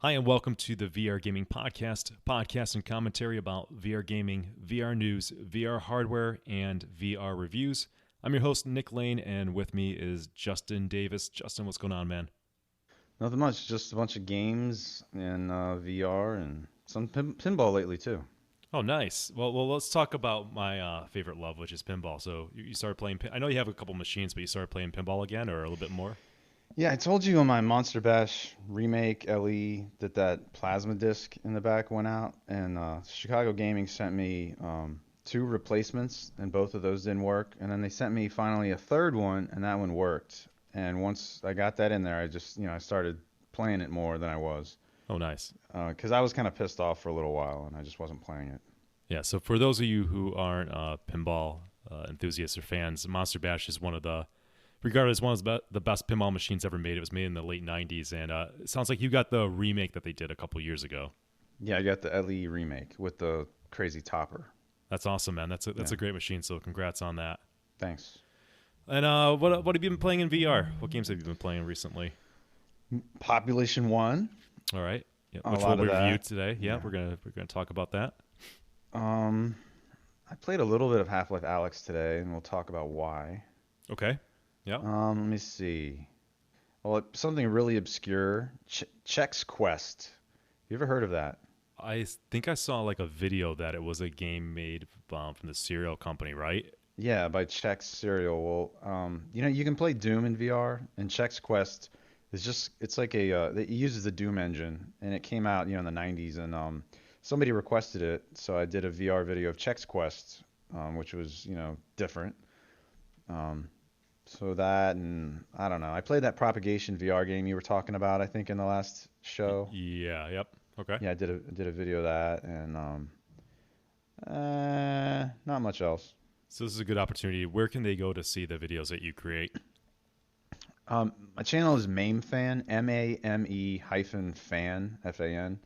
Hi, and welcome to the VR Gaming podcast and commentary about VR gaming, VR news, VR hardware, and VR reviews. I'm your host, Nick Lane, and with me is Justin Davis. Justin, what's going on, man? Nothing much, just a bunch of games and VR and some pinball lately too. Oh, nice. Well, let's talk about my favorite love, which is pinball. So you started playing. I know you have a couple machines, but you started playing pinball again, or a little bit more. Yeah, I told you on my Monster Bash remake LE that plasma disc in the back went out, and Chicago Gaming sent me two replacements, and both of those didn't work. And then they sent me finally a third one, and that one worked. And once I got that in there, I just I started playing it more than I was, Oh, nice. because I was kind of pissed off for a little while, and I just wasn't playing it. Yeah. So for those of you who aren't pinball enthusiasts or fans, Monster Bash is regarded as one of the best pinball machines ever made. It was made in the late '90s, and it sounds like you got the remake that they did a couple years ago. Yeah, I got the LE remake with the crazy topper. That's awesome, man. That's Yeah, a great machine. So congrats on that. thanks. And what have you been playing in VR? What games have you been playing recently? Population One, All right, yeah, a which we'll lot of review that. today. Yeah, Yeah. we're gonna talk about that. Um, I played a little bit of Half-Life Alyx today, and we'll talk about why. Okay. Yeah. Let me see. Well, something really obscure. Chex Quest. You ever heard of that? Think I saw like a video that it was a game made from the cereal company, right? Yeah, by Chex Cereal. Well, you can play Doom in VR, and Chex Quest is it's like it uses the Doom engine, and it came out, in the 90s, and somebody requested it, so I did a VR video of Chex Quest, which was, different. Um, so that, and I don't know. I played that Propagation VR game you were talking about, I think, in the last show. Yeah. Yep. Okay. Yeah, I did a video of that, and not much else. So this is a good opportunity. Where can they go to see the videos that you create? My channel is MameFan, MAME hyphen fan, FAN,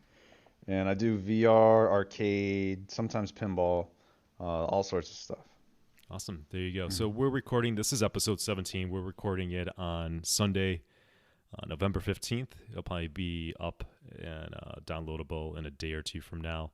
and I do VR, arcade, sometimes pinball, all sorts of stuff. Awesome. There you go. So Mhm. we're recording. This is episode 17. We're recording it on Sunday, November 15th. It'll probably be up and downloadable in a day or two from now.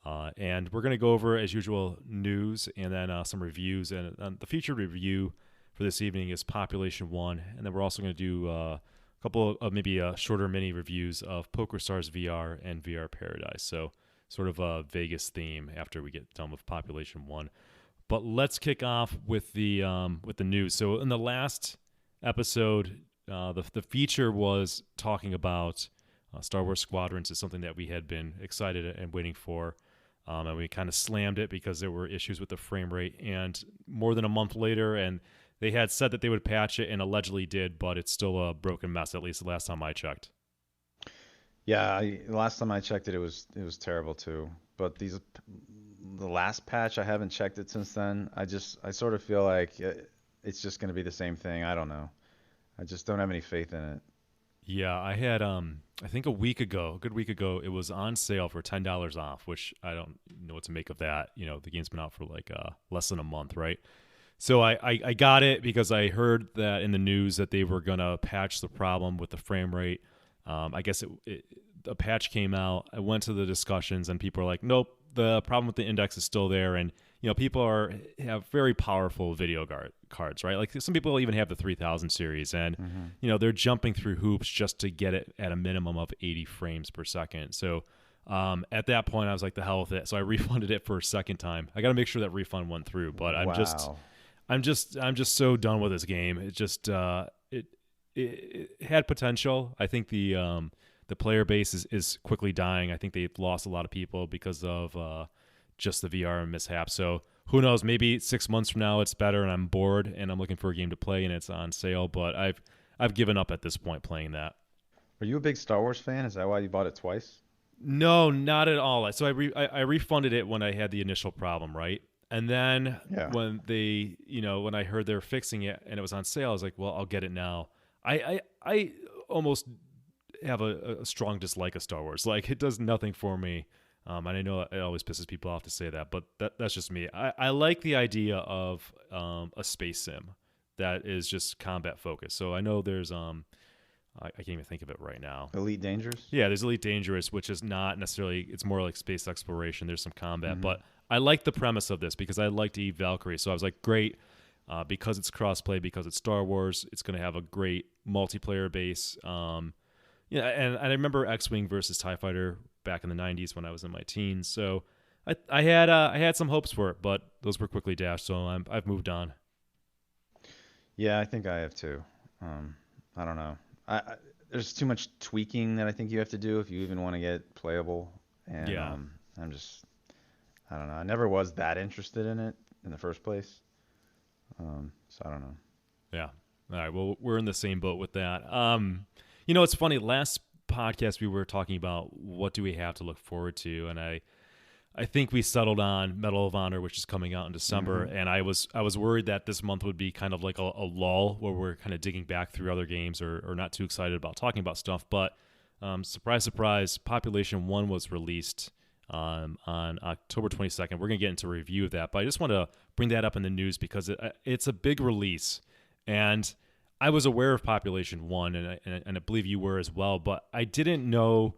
And we're going to go over, as usual, news and then some reviews. And the featured review for this evening is Population One. And then we're also going to do a couple of maybe shorter mini reviews of PokerStars VR and VR Paradise. So sort of a Vegas theme after we get done with Population One. But let's kick off with the news. So in the last episode, the feature was talking about Star Wars Squadrons is something that we had been excited and waiting for, and we kind of slammed it because there were issues with the frame rate. And more than a month later, and they had said that they would patch it, and allegedly did, but it's still a broken mess. At least the last time I checked. Yeah, last time I checked it, it was terrible too. But the last patch, I haven't checked it since then. I sort of feel like it's just going to be the same thing. I don't know. I just don't have any faith in it. Yeah, I had I think a good week ago, it was on sale for $10 off, which I don't know what to make of that. The game's been out for like less than a month, right? So I got it because I heard that in the news that they were gonna patch the problem with the frame rate. I guess a patch came out. I went to the discussions and people are like, nope, the problem with the index is still there, and people have very powerful video cards, right? Like some people even have the 3000 series, and Hmm. they're jumping through hoops just to get it at a minimum of 80 frames per second. So at that point, I was like, the hell with it. So I refunded it for a second time. I got to make sure that refund went through, but Wow. I'm just so done with this game. It just it had potential. I think the player base is quickly dying. I think they've lost a lot of people because of just the VR mishap. So who knows? Maybe 6 months from now it's better, and I'm bored and I'm looking for a game to play and it's on sale. But I've given up at this point playing that. Are you a big Star Wars fan? Is that why you bought it twice? No, not at all. So I refunded it when I had the initial problem, right? And then Yeah. when when I heard they were fixing it and it was on sale, I was like, well, I'll get it now. I almost have a strong dislike of Star Wars. Like it does nothing for me. And I know it always pisses people off to say that, but that's just me. I like the idea of a space sim that is just combat focused. So I know there's I can't even think of it right now. Elite Dangerous. Yeah, there's Elite Dangerous, which is not necessarily, it's more like space exploration. There's some combat, Hmm. but I like the premise of this because I liked Eve Valkyrie. So I was like, great, because it's crossplay, because it's Star Wars, it's going to have a great multiplayer base. Yeah, and I remember X-Wing versus TIE Fighter back in the 90s when I was in my teens. So I had some hopes for it, but those were quickly dashed. So I've moved on. Yeah, I think I have too. I don't know. There's too much tweaking that I think you have to do if you even want to get playable, and Yeah, I'm just I don't know. I never was that interested in it in the first place. So I don't know. yeah. All right. Well, we're in the same boat with that. It's funny. Last podcast we were talking about what do we have to look forward to, and I think we settled on Medal of Honor, which is coming out in December, Hmm. and I was worried that this month would be kind of like a lull where we're kind of digging back through other games or not too excited about talking about stuff. But surprise, surprise, Population One was released on October 22nd. We're gonna get into a review of that, but I just want to bring that up in the news because it's a big release, and I was aware of Population One, and I believe you were as well, but I didn't know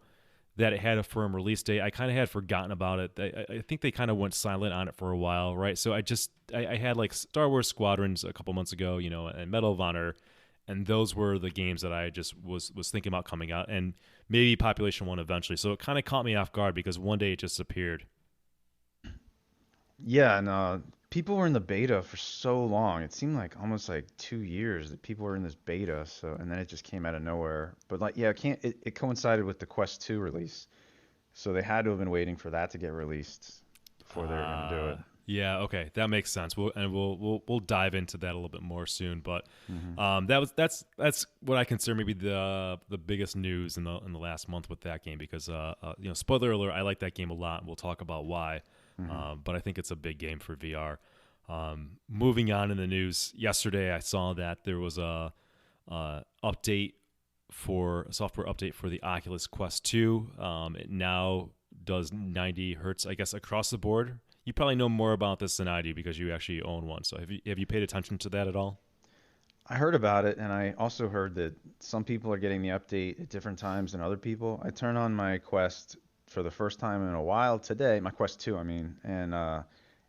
that it had a firm release date. I kind of had forgotten about it. I think they kind of went silent on it for a while, right? So I had like Star Wars Squadrons a couple months ago, and Medal of Honor, and those were the games that I just was thinking about coming out, and maybe Population One eventually. So it kind of caught me off guard because one day it just appeared. Yeah, and people were in the beta for so long. It seemed like almost like 2 years that people were in this beta. So and then it just came out of nowhere. But like, yeah, it coincided with the Quest 2 release, so they had to have been waiting for that to get released before they were gonna do it. Yeah, okay, that makes sense. We'll dive into that a little bit more soon. But Hmm. that's what I consider maybe the biggest news in the last month with that game because spoiler alert, I like that game a lot. And we'll talk about why. Hmm. But I think it's a big game for VR. Moving on in the news, yesterday I saw that there was a software update for the Oculus Quest 2. It now does 90 hertz, I guess, across the board. You probably know more about this than I do because you actually own one. So have you paid attention to that at all? I heard about it, and I also heard that some people are getting the update at different times than other people. I turned on my Quest for the first time in a while today, my Quest 2, I mean, and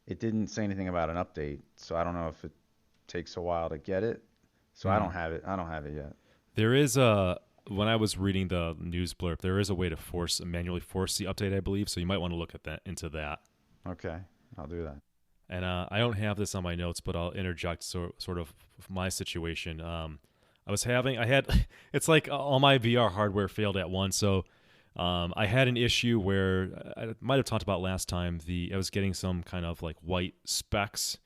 it didn't say anything about an update, so I don't know if it takes a while to get it. So I Hmm. don't have it. I don't have it yet. There is a when I was reading the news blurb, there is a way to manually force the update, I believe. So you might want to look at that into that. Okay, I'll do that. And I don't have this on my notes, but I'll interject sort of my situation. I had, it's like all my VR hardware failed at once. So I had an issue where I might have talked about last time. I was getting some kind of like white specks,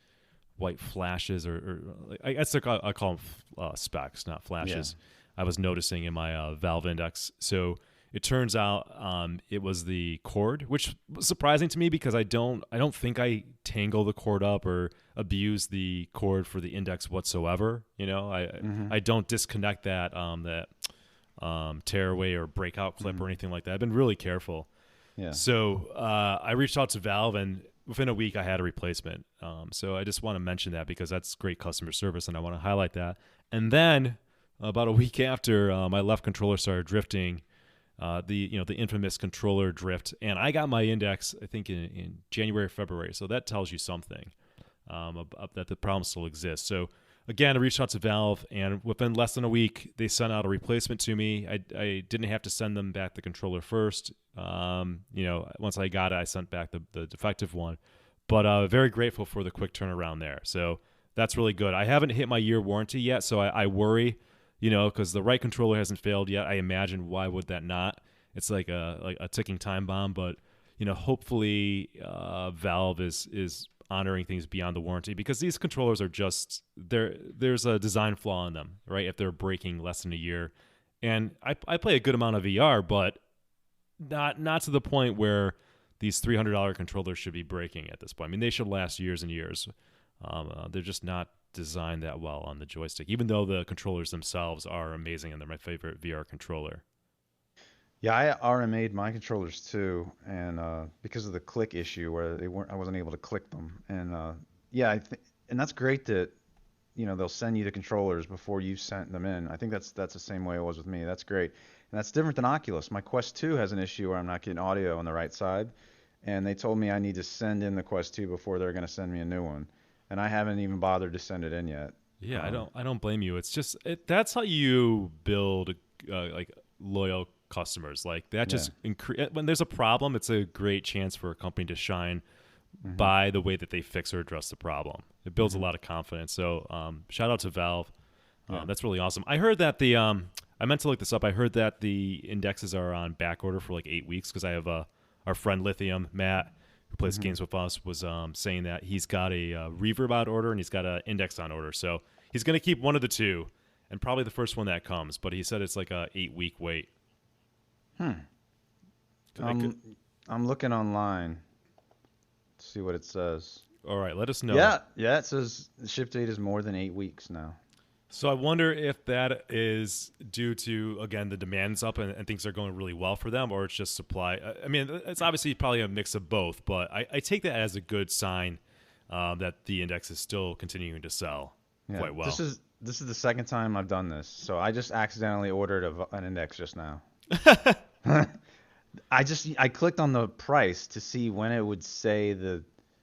white flashes, or I guess I call them specks, not Yeah. flashes. I was noticing in my Valve Index. So it turns out it was the cord, which was surprising to me because I don't think I tangle the cord up or abuse the cord for the index whatsoever. Hmm. I don't disconnect that tearaway or breakout clip Hmm. or anything like that. I've been really careful. Yeah. So I reached out to Valve, and within a week I had a replacement. So I just want to mention that because that's great customer service, and I want to highlight that. And then about a week after, my left controller started drifting, the infamous controller drift, and I got my index I think in January or February. So that tells you something that the problem still exists. So again, I reached out to Valve, and within less than a week, they sent out a replacement to me. I didn't have to send them back the controller first. Once I got it, I sent back the defective one. But very grateful for the quick turnaround there. So that's really good. I haven't hit my year warranty yet, so I worry, because the right controller hasn't failed yet. I imagine why would that not? It's like a ticking time bomb. But hopefully Valve is honoring things beyond the warranty because these controllers are just there's a design flaw in them, right? If they're breaking less than a year, and I play a good amount of VR, but not to the point where these $300 controllers should be breaking at this point. I mean, they should last years and years. They're just not designed that well on the joystick, even though the controllers themselves are amazing and they're my favorite VR controller. Yeah, I RMA'd my controllers too, and because of the click issue where I wasn't able to click them, and yeah, and that's great that they'll send you the controllers before you sent them in. I think that's the same way it was with me. That's great. And that's different than Oculus. My Quest 2 has an issue where I'm not getting audio on the right side, and they told me I need to send in the Quest 2 before they're going to send me a new one. And I haven't even bothered to send it in yet. Yeah, I don't blame you. It's just that's how you build like loyal customers. Like that Yeah. just when there's a problem, it's a great chance for a company to shine Hmm. by the way that they fix or address the problem. It builds a Hmm. lot of confidence. So shout out to Valve. Yeah. That's really awesome. I heard that I meant to look this up. I heard that the indexes are on back order for like 8 weeks because I have our friend Lithium Matt who plays Hmm. games with us was saying that he's got a reverb on order and he's got an index on order. So he's going to keep one of the two and probably the first one that comes. But he said it's like a 8 week wait. Hmm. I could- I'm looking online to see what it says. all right, let us know. Yeah, it says the ship date is more than 8 weeks now. So I wonder if that is due to, again, the demand's up and things are going really well for them, or it's just supply. I mean, it's obviously probably a mix of both, but I take that as a good sign that the index is still continuing to sell Yeah, quite well. this is the second time I've done this. So I just accidentally ordered an index just now. I clicked on the price to see when it would say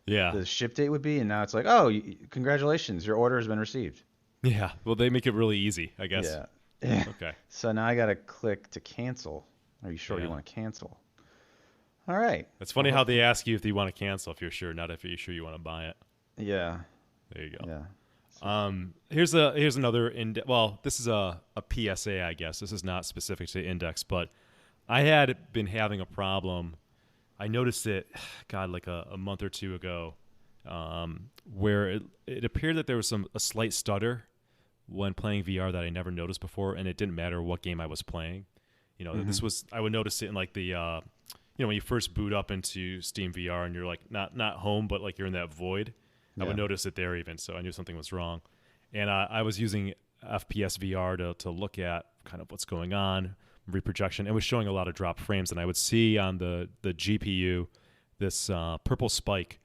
Yeah. the ship date would be, and now it's like, oh, congratulations, your order has been received. Yeah. Well, they make it really easy, I guess. Yeah. Okay. So now I gotta click to cancel. Are you sure you Yeah. want to cancel? All right. It's funny how they ask you if you want to cancel if you're sure, not if you're sure you want to buy it. Yeah. There you go. Yeah. Here's another well, this is a PSA, I guess. This is not specific to index, but I had been having a problem. I noticed it, God, like a month or two ago, where it appeared that there was a slight stutter when playing VR that I never noticed before, and it didn't matter what game I was playing. This was I would notice it in like the when you first boot up into Steam VR and you're like not home, but like you're in that void. I Yeah. would notice it there even, so I knew something was wrong. And I was using FPS VR to look at kind of what's going on, reprojection. It was showing a lot of drop frames, and I would see on the GPU this purple spike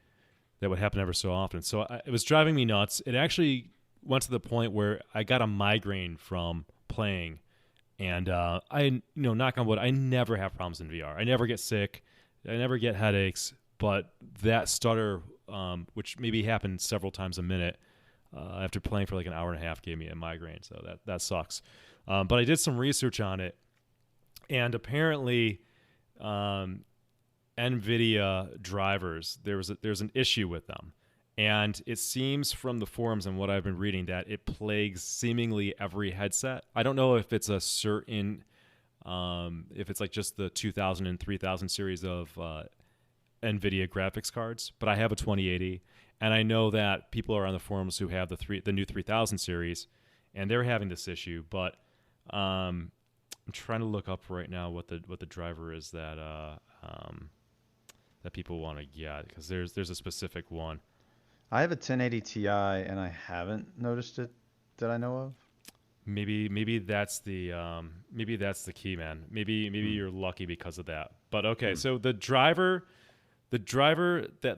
that would happen ever so often. So it was driving me nuts. It actually went to the point where I got a migraine from playing. And knock on wood, I never have problems in VR. I never get sick. I never get headaches. But that stutter, which maybe happened several times a minute after playing for like an hour and a half, gave me a migraine. So that sucks. But I did some research on it. And apparently, NVIDIA drivers, there's an issue with them. And it seems from the forums and what I've been reading that it plagues seemingly every headset. I don't know if it's a certain, if it's like just the 2000 and 3000 series of NVIDIA graphics cards, but I have a 2080. And I know that people are on the forums who have the new 3000 series, and they're having this issue. But I'm trying to look up right now what the driver is that that people want to get, because there's a specific one. I have a 1080 Ti and I haven't noticed it that I know of. Maybe that's the key, man. Maybe you're lucky because of that. But okay, so the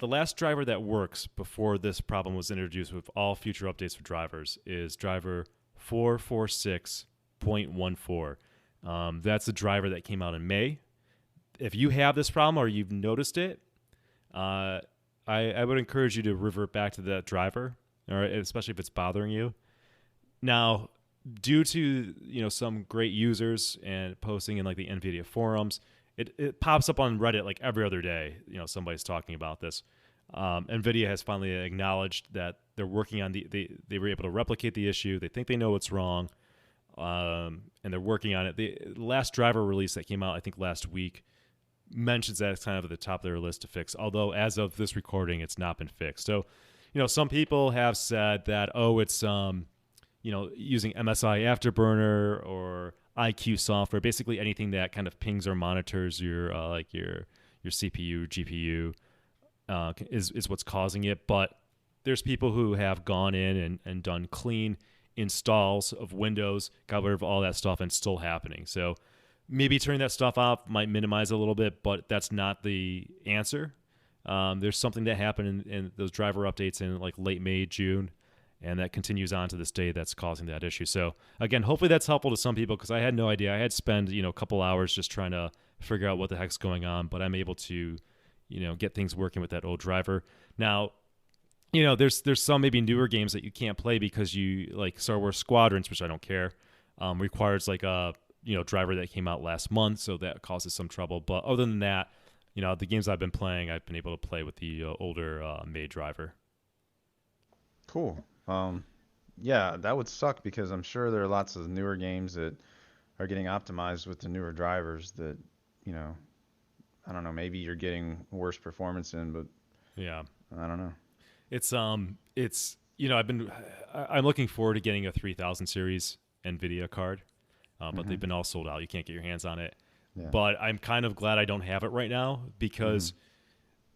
last driver that works before this problem was introduced with all future updates for drivers is driver 446.14. That's the driver that came out in May. If you have this problem or you've noticed it, I would encourage you to revert back to that driver, or especially if it's bothering you. Now, due to some great users and posting in like the NVIDIA forums, it pops up on Reddit like every other day. Somebody's talking about this. NVIDIA has finally acknowledged that they're working on they were able to replicate the issue. They think they know what's wrong, and they're working on it. The last driver release that came out, I think last week, mentions that it's kind of at the top of their list to fix, although as of this recording it's not been fixed. So some people have said that it's using MSI Afterburner or IQ software, basically anything that kind of pings or monitors your CPU, GPU is what's causing it. But there's people who have gone in and done clean installs of Windows, got rid of all that stuff, and it's still happening. So maybe turning that stuff off might minimize a little bit, but that's not the answer. There's something that happened in those driver updates in like late May, June, and that continues on to this day. That's causing that issue. So again, hopefully that's helpful to some people because I had no idea. I had spent a couple hours just trying to figure out what the heck's going on, but I'm able to get things working with that old driver now. There's some maybe newer games that you can't play because you like Star Wars Squadrons, which I don't care. Requires like a driver that came out last month, so that causes some trouble. But other than that, the games I've been playing, I've been able to play with the older made driver. Cool. Yeah, that would suck because I'm sure there are lots of newer games that are getting optimized with the newer drivers that, I don't know, maybe you're getting worse performance in, but yeah, I don't know. I'm looking forward to getting a 3000 series NVIDIA card, but they've been all sold out. You can't get your hands on it. Yeah. But I'm kind of glad I don't have it right now because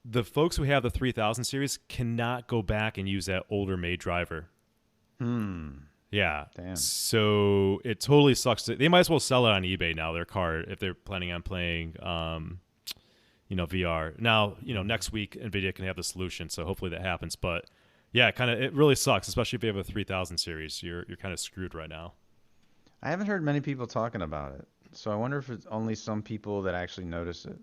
the folks who have the 3000 series cannot go back and use that older made driver. Yeah. Damn. So it totally sucks. They might as well sell it on eBay now, their card, if they're planning on playing VR. Now, next week NVIDIA can have the solution, so hopefully that happens. But yeah, it really sucks, especially if you have a 3000 series. You're kind of screwed right now. I haven't heard many people talking about it, so I wonder if it's only some people that actually notice it.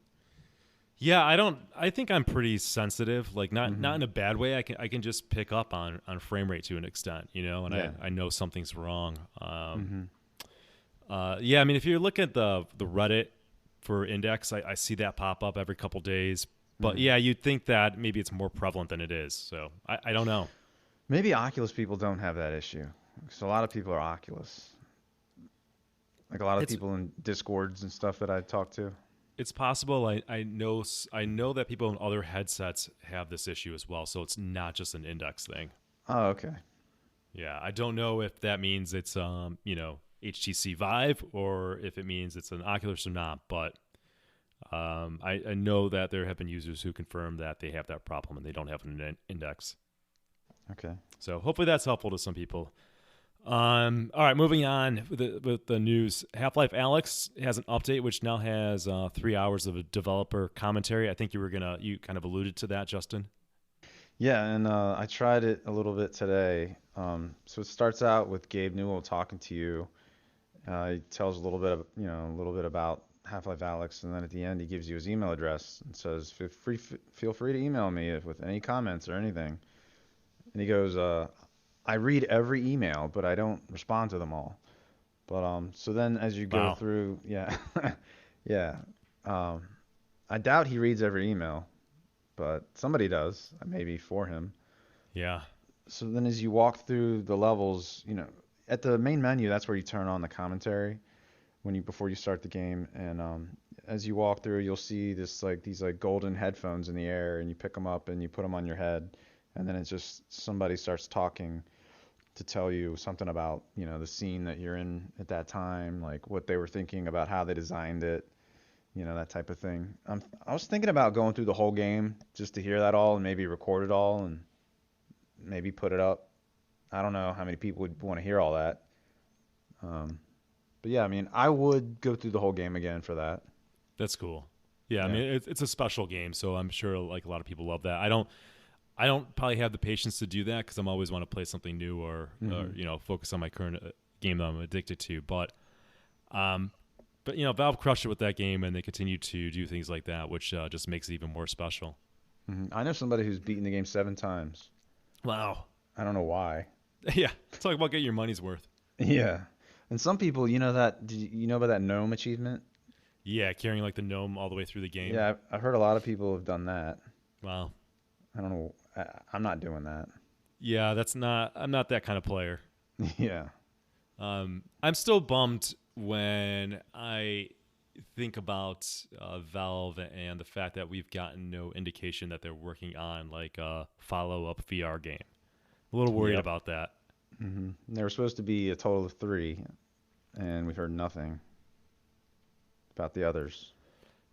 Yeah, I think I'm pretty sensitive, like not in a bad way. I can just pick up on frame rate to an extent, and Yeah. I know something's wrong. Yeah, I mean, if you look at the Reddit for Index, I see that pop up every couple days. But yeah, you'd think that maybe it's more prevalent than it is. So I don't know. Maybe Oculus people don't have that issue. So a lot of people are Oculus. Like a lot of people in Discords and stuff that I talk to. It's possible. I know that people in other headsets have this issue as well. So it's not just an Index thing. Oh, okay. Yeah, I don't know if that means it's HTC Vive or if it means it's an Oculus or not. But I know that there have been users who confirm that they have that problem and they don't have an Index. Okay. So hopefully that's helpful to some people. All right, moving on with the news. Half-Life Alyx has an update which now has 3 hours of a developer commentary. I think you kind of alluded to that, Justin. Yeah, and I tried it a little bit today. So it starts out with Gabe Newell talking to you. He tells a little bit about Half-Life Alyx, and then at the end he gives you his email address and says, "Feel free to email me with any comments or anything." And he goes, "I read every email, but I don't respond to them all." But so then as you go through, yeah, yeah, I doubt he reads every email, but somebody does, maybe for him. Yeah. So then as you walk through the levels, at the main menu, that's where you turn on the commentary before you start the game. And as you walk through, you'll see these golden headphones in the air, and you pick them up and you put them on your head, and then it's just somebody starts talking to tell you something about the scene that you're in at that time, like what they were thinking about how they designed it, that type of thing. I was thinking about going through the whole game just to hear that all and maybe record it all and maybe put it up. I don't know how many people would want to hear all that. But yeah, I mean, I would go through the whole game again for that. That's cool. Yeah, I mean, it's a special game, so I'm sure like a lot of people love that. I don't probably have the patience to do that because I'm always want to play something new or focus on my current game that I'm addicted to. But Valve crushed it with that game, and they continue to do things like that, which just makes it even more special. I know somebody who's beaten the game 7 times. Wow. I don't know why. Yeah, talk about getting your money's worth. Yeah, and some people, did you know about that gnome achievement? Yeah, carrying like the gnome all the way through the game. Yeah, I've heard a lot of people have done that. Wow. I don't know. I'm not doing that. Yeah, I'm not that kind of player. Yeah. I'm still bummed when I think about Valve and the fact that we've gotten no indication that they're working on like a follow-up VR game. I'm a little worried about that. Mm-hmm. There were supposed to be a total of 3, and we've heard nothing about the others.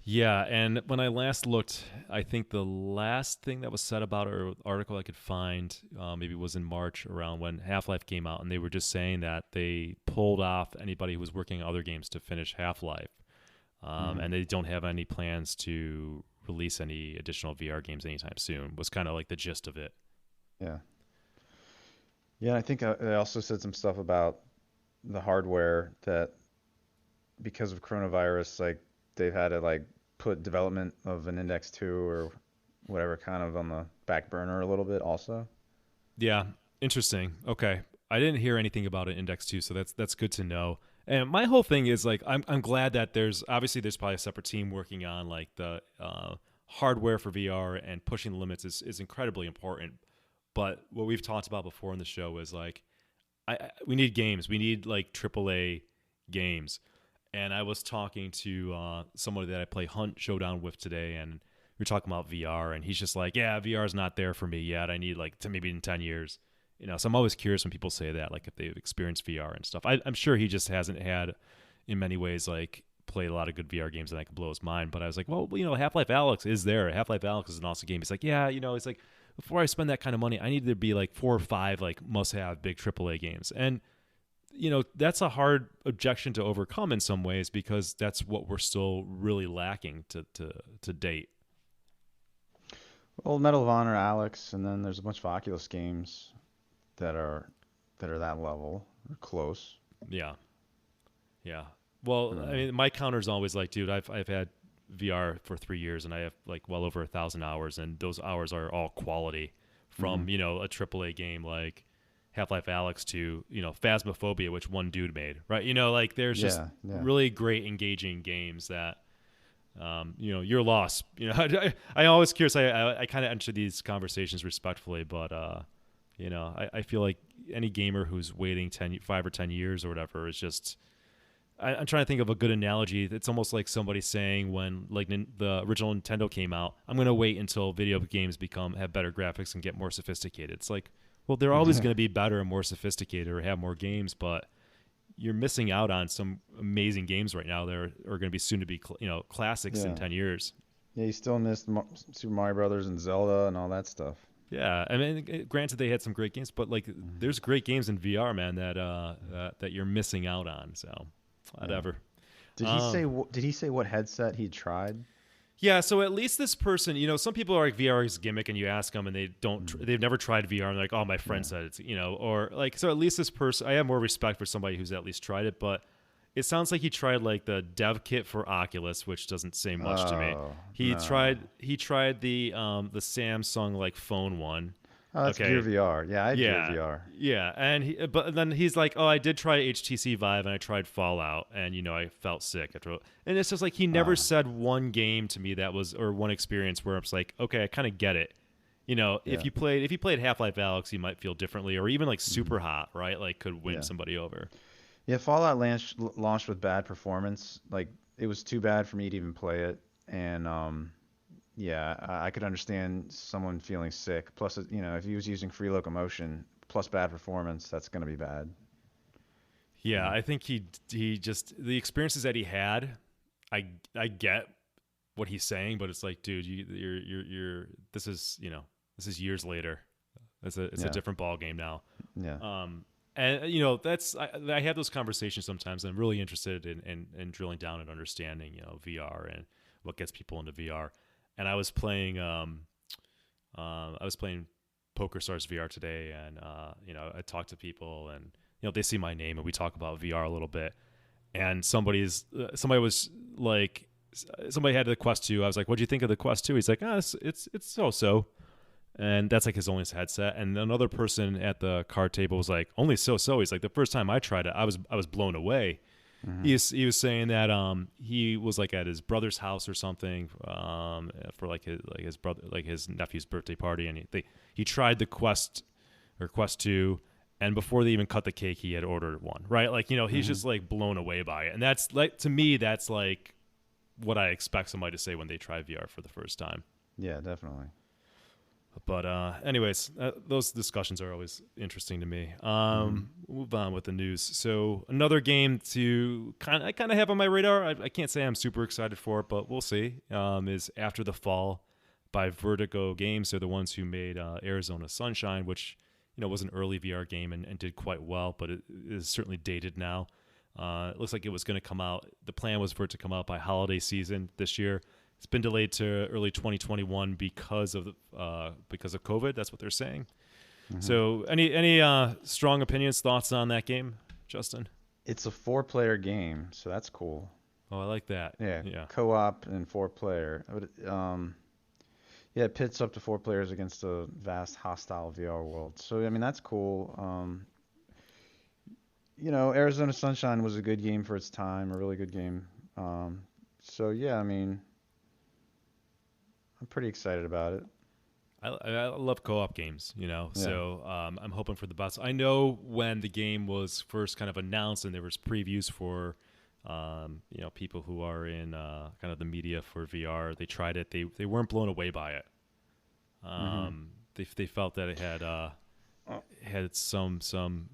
Yeah, and when I last looked, I think the last thing that was said about it, or article I could find, maybe was in March around when Half-Life came out, and they were just saying that they pulled off anybody who was working on other games to finish Half-Life, and they don't have any plans to release any additional VR games anytime soon, was kind of like the gist of it. Yeah. Yeah, I think they also said some stuff about the hardware that because of coronavirus, like they've had to like put development of an Index 2 or whatever kind of on the back burner a little bit also. Yeah, interesting. Okay, I didn't hear anything about an Index 2, so that's good to know. And my whole thing is like I'm glad that there's probably a separate team working on like the hardware for VR, and pushing the limits is incredibly important. But what we've talked about before in the show is like we need games. We need like AAA games. And I was talking to somebody that I play Hunt Showdown with today, and we were talking about VR, and he's just like, "Yeah, VR is not there for me yet. I need like to maybe in 10 years." So I'm always curious when people say that, like if they've experienced VR and stuff. I'm sure he just hasn't had, in many ways, like played a lot of good VR games, and that could blow his mind. But I was like, well, Half-Life Alyx is there. Half-Life Alyx is an awesome game. He's like, yeah, it's like before I spend that kind of money, I need to be like 4 or 5 like must-have big AAA games, and that's a hard objection to overcome in some ways, because that's what we're still really lacking to date. Well, Medal of Honor, Alex, and then there's a bunch of Oculus games that are that level or close. Yeah, yeah. Well, I mean, my counter is always like, dude, I've had VR for 3 years, and I have like well over 1,000 hours, and those hours are all quality from a AAA game like Half-Life Alyx to Phasmophobia, which one dude made, right? Like there's just Yeah. really great engaging games that you're lost. I always curious. I kind of enter these conversations respectfully, but I feel like any gamer who's waiting 5 or 10 years or whatever is just. I'm trying to think of a good analogy. It's almost like somebody saying when like the original Nintendo came out, I'm going to wait until video games have better graphics and get more sophisticated. It's like, well, they're always going to be better and more sophisticated or have more games, but you're missing out on some amazing games right now that are going to be soon to be classics in 10 years. Yeah, you still missed Super Mario Brothers and Zelda and all that stuff. Yeah, I mean, granted they had some great games, but like there's great games in VR, man, that you're missing out on. So whatever. Did he say what headset he tried? Yeah, so at least this person, some people are like VR is a gimmick, and you ask them and they've never tried VR, and they're like, oh, my friend said it's, or like, so at least this person, I have more respect for somebody who's at least tried it, but it sounds like he tried like the dev kit for Oculus, which doesn't say much to me. He tried the Samsung like phone one. Oh, that's Gear VR. Yeah, I have Gear VR. Yeah, and but then he's like, "Oh, I did try HTC Vive, and I tried Fallout, and I felt sick after." And it's just like he never said one game to me that was, or one experience where it's like, "Okay, I kind of get it." If you played Half-Life Alyx, you might feel differently, or even like Super Hot, right? Like could win somebody over. Yeah, Fallout launched with bad performance. Like it was too bad for me to even play it, and yeah, I could understand someone feeling sick. Plus, if he was using free locomotion plus bad performance, that's going to be bad. Yeah, I think he just the experiences that he had, I get what he's saying, but it's like, dude, you're this is years later. It's a different ball game now. Yeah. And that's I have those conversations sometimes. And I'm really interested in drilling down and understanding VR and what gets people into VR. And I was playing PokerStars VR today, and I talked to people, and they see my name, and we talk about VR a little bit. And somebody was like, somebody had the Quest 2. I was like, "What'd you think of the Quest 2?" He's like, it's so." And that's like his only headset. And another person at the card table was like, "Only so." He's like, "The first time I tried it, I was blown away." Mm-hmm. He was saying that he was like at his brother's house or something for his nephew's birthday party, and he tried the Quest 2, and before they even cut the cake, he had ordered one. Right, like he's just like blown away by it, and that's like, to me, that's like what I expect somebody to say when they try VR for the first time. Yeah, definitely. But anyways, those discussions are always interesting to me. We'll move on with the news. So another game I kind of have on my radar. I can't say I'm super excited for it, but we'll see. Is After the Fall by Vertigo Games. They're the ones who made Arizona Sunshine, which was an early VR game and did quite well, but it is certainly dated now. It looks like it was going to come out. The plan was for it to come out by holiday season this year. It's been delayed to early 2021 because of COVID. That's what they're saying. Hmm. So any strong opinions, thoughts on that game, Justin? It's a four-player game, so that's cool. Oh, I like that. Yeah, Yeah. co-op and four-player. Yeah, it pits up to four players against a vast hostile VR world. So I mean that's cool. Arizona Sunshine was a good game for its time, a really good game. So yeah, I mean, I'm pretty excited about it. I love co-op games, Yeah. so I'm hoping for the best. I know when the game was first kind of announced and there was previews for, people who are in kind of the media for VR, they tried it. They weren't blown away by it. Hmm. They felt that it had Oh, had some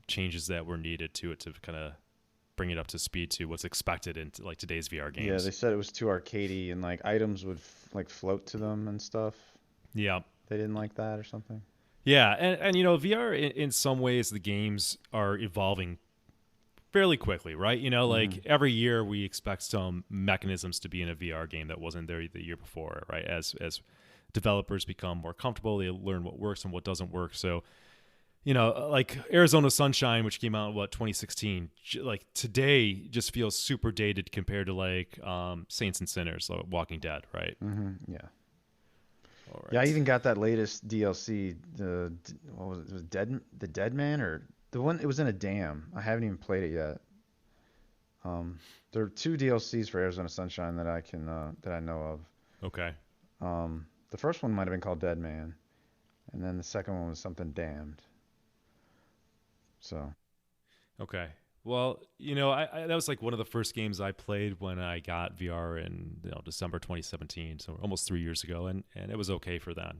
changes that were needed to it to kind of bring it up to speed to what's expected in like today's VR yeah, they games. said it was too arcadey and like items would like float to them and stuff. Yeah. They didn't like that or something. Yeah, and VR in some ways the games are evolving fairly quickly, right? Hmm. Like every year we expect some mechanisms to be in a VR game that wasn't there the year before, right? As developers become more comfortable, they learn what works and what doesn't work. So, like Arizona Sunshine, which came out in 2016, like today just feels super dated compared to like Saints and Sinners, like Walking Dead, right? Hmm. Yeah. All Yeah, I right. even got that latest DLC. What was it? Was it the Dead Man or the one? It was in a dam. I haven't even played it yet. There are two DLCs for Arizona Sunshine that I know of. Okay. The first one might have been called Dead Man, and then the second one was something Damned. So Okay. Well, I that was like one of the first games I played when I got VR in December 2017, so almost 3 years ago, and it was okay for then.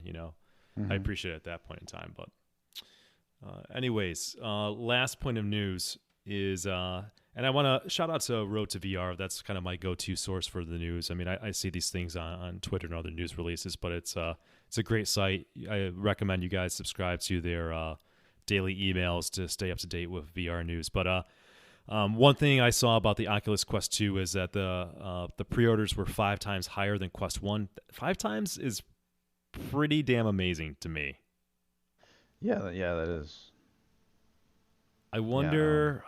I hmm. appreciate it at that point in time. But anyways, last point of news is, and I want to shout out to Road to VR. That's kind of my go-to source for the news. I mean, I see these things on Twitter and other news releases, but it's a great site. I recommend you guys subscribe to their daily emails to stay up to date with VR news. But one thing I saw about the Oculus Quest 2 is that the pre-orders were 5 times higher than Quest 1. 5 times is pretty damn amazing to me. Yeah, yeah, that is. I Yeah, wonder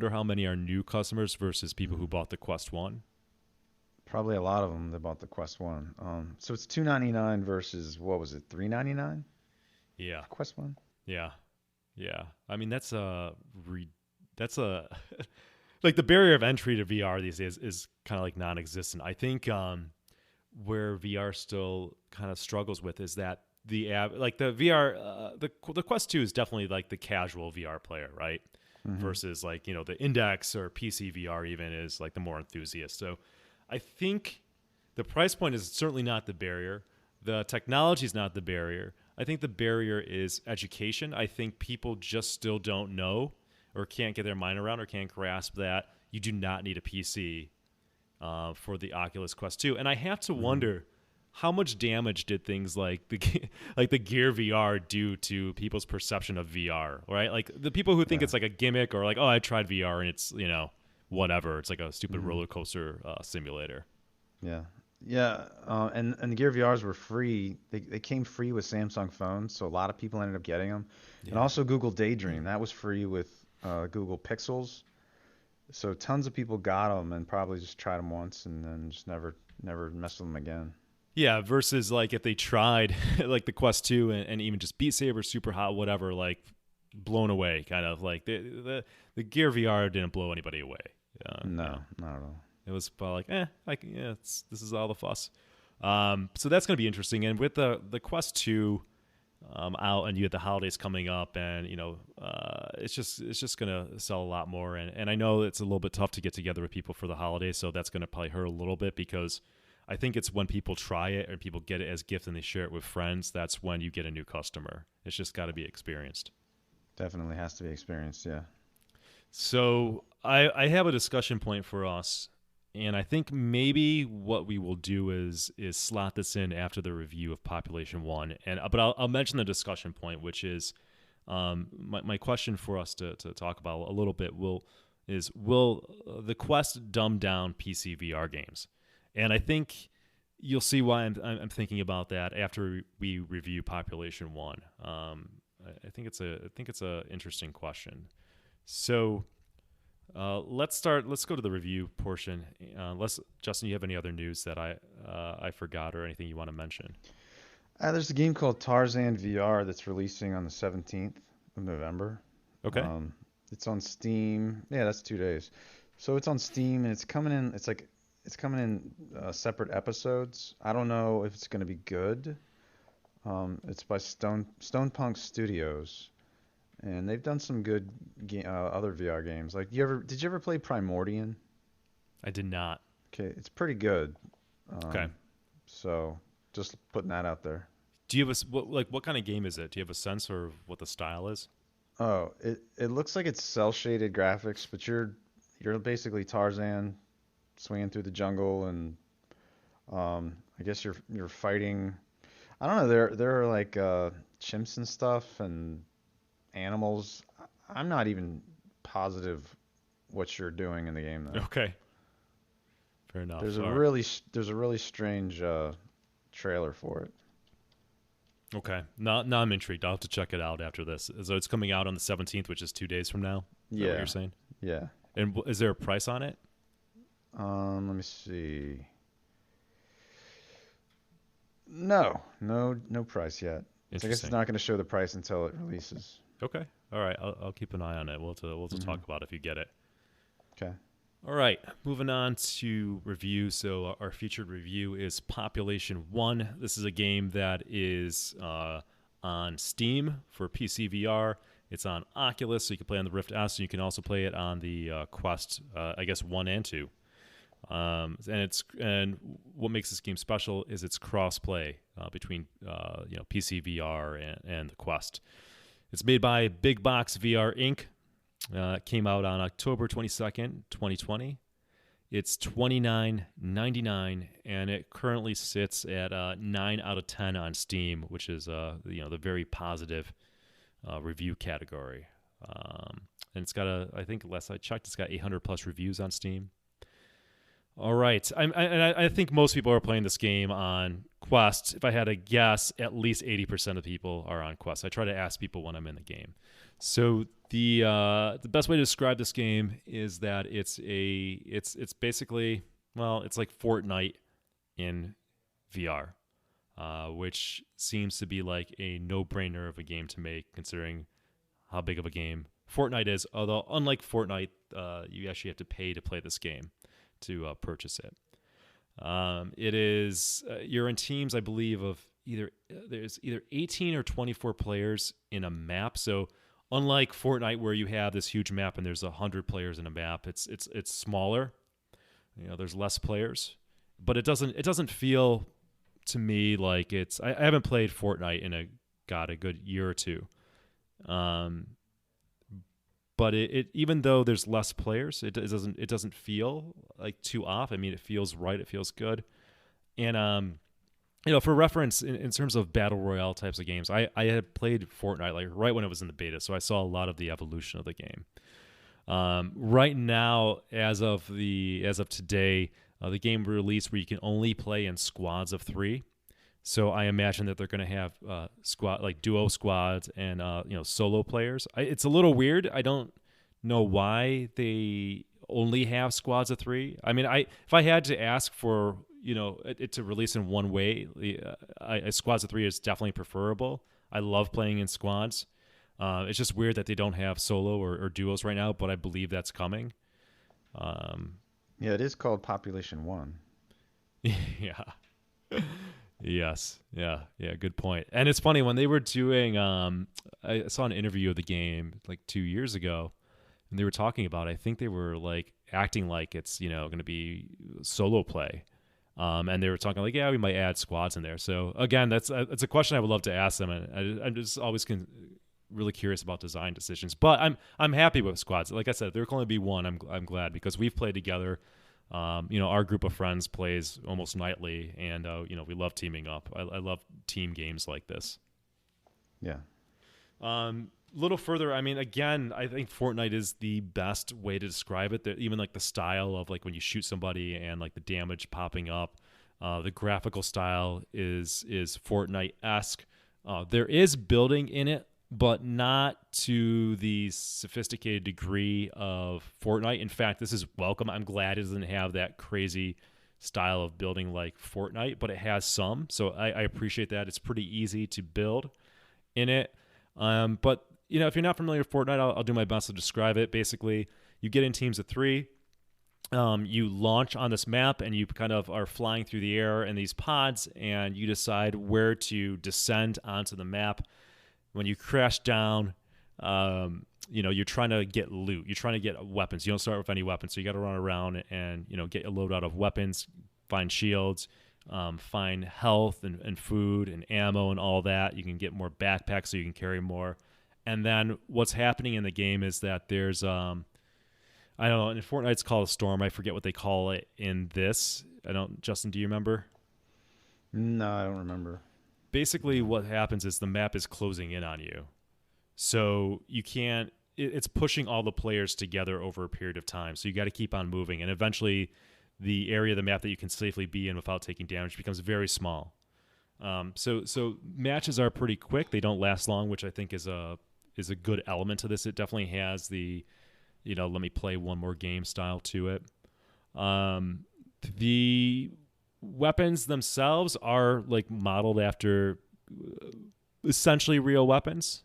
how many are new customers versus people who mhm. bought the Quest 1. Probably a lot of them that bought the Quest One. So it's 299 versus what was it, 399 Yeah. for Quest One? Yeah. Yeah. I mean, that's a like the barrier of entry to VR these days is kind of like non-existent. I think where VR still kind of struggles with is that like the VR the Quest 2 is definitely like the casual VR player, right? Hmm. Versus like, the Index or PC VR even is like the more enthusiast. So I think the price point is certainly not the barrier. The technology is not the barrier. I think the barrier is education. I think people just still don't know or can't get their mind around or can't grasp that you do not need a PC for the Oculus Quest 2. And I have to Hmm. wonder how much damage did things like the like the Gear VR do to people's perception of VR, right? Like the people who think Yeah. it's like a gimmick or like, oh, I tried VR and it's whatever. It's like a stupid Hmm. roller coaster simulator. Yeah. Yeah. And the Gear VRs were free. They came free with Samsung phones, so a lot of people ended up getting them. And Yeah. also Google Daydream, that was free with Google Pixels. So tons of people got them and probably just tried them once and then just never messed with them again. Yeah, versus like if they tried like the Quest 2 and even just Beat Saber, Super Hot, whatever, like blown away, kind of like the Gear VR didn't blow anybody away. No, not at all. It was about like, this is all the fuss. So that's going to be interesting. And with the Quest 2 out, and you get the holidays coming up, and it's just going to sell a lot more. And I know it's a little bit tough to get together with people for the holidays, so that's going to probably hurt a little bit because I think it's when people try it and people get it as gift and they share it with friends. That's when you get a new customer. It's just got to be experienced. Definitely has to be experienced, yeah. So I have a discussion point for us, and I think maybe what we will do is slot this in after the review of Population One, and but I'll mention the discussion point, which is my question for us to talk about a little bit will the Quest dumb down PC VR games, and I think you'll see why I'm thinking about that after we review Population One. I think it's a interesting question. So let's start. Let's go to the review portion. Justin, you have any other news that I forgot or anything you want to mention? There's a game called Tarzan VR that's releasing on the 17th of November. Okay. It's on Steam. Yeah, that's 2 days. So it's on Steam and it's coming in. It's coming in separate episodes. I don't know if it's going to be good. It's by Stone Punk Studios, and they've done some good other VR games. Like, did you ever play Primordian? I did not. Okay, it's pretty good. Okay. So just putting that out there. Do you have what kind of game is it? Do you have a sense of what the style is? Oh, it looks like it's cel shaded graphics, but you're basically Tarzan swinging through the jungle, and I guess you're fighting. I don't know. There are like chimps and stuff and animals. I'm not even positive what you're doing in the game though. Okay. Fair enough. There's a really strange trailer for it. Okay. Now I'm intrigued. I'll have to check it out after this. So it's coming out on the 17th, which is 2 days from now. Is that what you're saying? Yeah. And is there a price on it? Let me see. No price yet. So I guess it's not going to show the price until it releases. Okay. All right. I'll keep an eye on it. We'll have to talk about it if you get it. Okay. All right. Moving on to review. So our featured review is Population One. This is a game that is on Steam for PC VR. It's on Oculus, so you can play on the Rift S, and you can also play it on the Quest, I guess 1 and 2. And what makes this game special is its cross-play between PC VR and the Quest. It's made by Big Box VR Inc. It came out on October 22nd, 2020. It's $29.99, and it currently sits at 9 out of 10 on Steam, which is the very positive review category. And it's got I think last I checked, it's got 800 plus reviews on Steam. All right. I think most people are playing this game on Quest. If I had to guess, at least 80% of people are on Quest. I try to ask people when I'm in the game. So the best way to describe this game is that it's basically, well, it's like Fortnite in VR, which seems to be like a no-brainer of a game to make considering how big of a game Fortnite is. Although unlike Fortnite, you actually have to pay to play this game to purchase it. It is you're in teams, I believe, of there's either 18 or 24 players in a map. So unlike Fortnite, where you have this huge map and there's 100 players in a map, it's smaller. There's less players, but it doesn't feel to me like it's. I haven't played Fortnite in a good year or two. But it even though there's less players, it doesn't feel like too off. I mean, it feels right. It feels good. And for reference, in terms of battle royale types of games, I had played Fortnite like right when it was in the beta, so I saw a lot of the evolution of the game. Right now, as of today, the game released where you can only play in squads of 3. So I imagine that they're going to have duo squads and solo players. It's a little weird. I don't know why they only have squads of 3. I mean, if I had to ask for it to release in one way, squads of 3 is definitely preferable. I love playing in squads. It's just weird that they don't have solo or duos right now, but I believe that's coming. Yeah, it is called Population One. Yeah. Yes. Yeah. Good point. And it's funny when they were doing. I saw an interview of the game like 2 years ago, and they were talking about. I think they were like acting like it's going to be solo play, and they were talking like, yeah, we might add squads in there. So again, that's a question I would love to ask them, and I'm just always really curious about design decisions. But I'm happy with squads. Like I said, there can only be one. I'm glad because we've played together. Our group of friends plays almost nightly, and we love teaming up. I love team games like this. Yeah. Little further, I mean, again, I think Fortnite is the best way to describe it. Even like the style of like when you shoot somebody and like the damage popping up, The graphical style is Fortnite-esque. There is building in it, but not to the sophisticated degree of Fortnite. In fact, this is welcome. I'm glad it doesn't have that crazy style of building like Fortnite, but it has some. So I appreciate that. It's pretty easy to build in it. But if you're not familiar with Fortnite, I'll do my best to describe it. Basically, you get in teams of 3. You launch on this map and you kind of are flying through the air in these pods, and you decide where to descend onto the map. When you crash down, you're trying to get loot. You're trying to get weapons. You don't start with any weapons, so you got to run around and get a load out of weapons, find shields, find health and food and ammo and all that. You can get more backpacks so you can carry more. And then what's happening in the game is that there's I don't know, in Fortnite it's called a storm. I forget what they call it in this. Justin, do you remember? No, I don't remember. Basically what happens is the map is closing in on you. So you can't, it's pushing all the players together over a period of time. So you got to keep on moving. And eventually the area of the map that you can safely be in without taking damage becomes very small. So matches are pretty quick. They don't last long, which I think is a good element to this. It definitely has the, let me play one more game style to it. The weapons themselves are like modeled after essentially real weapons,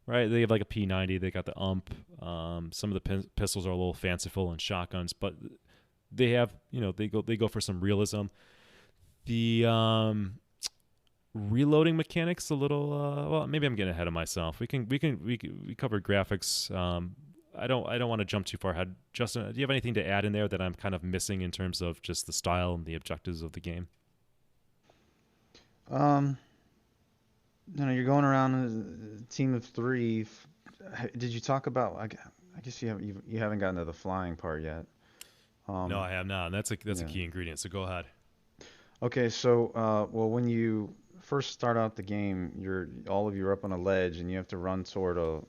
right? They have like a P90. They got the ump. Some of the pistols are a little fanciful and shotguns, but they have, they go for some realism. The reloading mechanics a little. Well, maybe I'm getting ahead of myself. We covered graphics. I don't want to jump too far ahead. Justin, do you have anything to add in there that I'm kind of missing in terms of just the style and the objectives of the game? You're going around a team of 3. Did you talk about? I guess you haven't gotten to the flying part yet. No, I have not. And that's a key ingredient. So go ahead. Okay, so well, when you first start out the game, all of you are up on a ledge, and you have to run toward a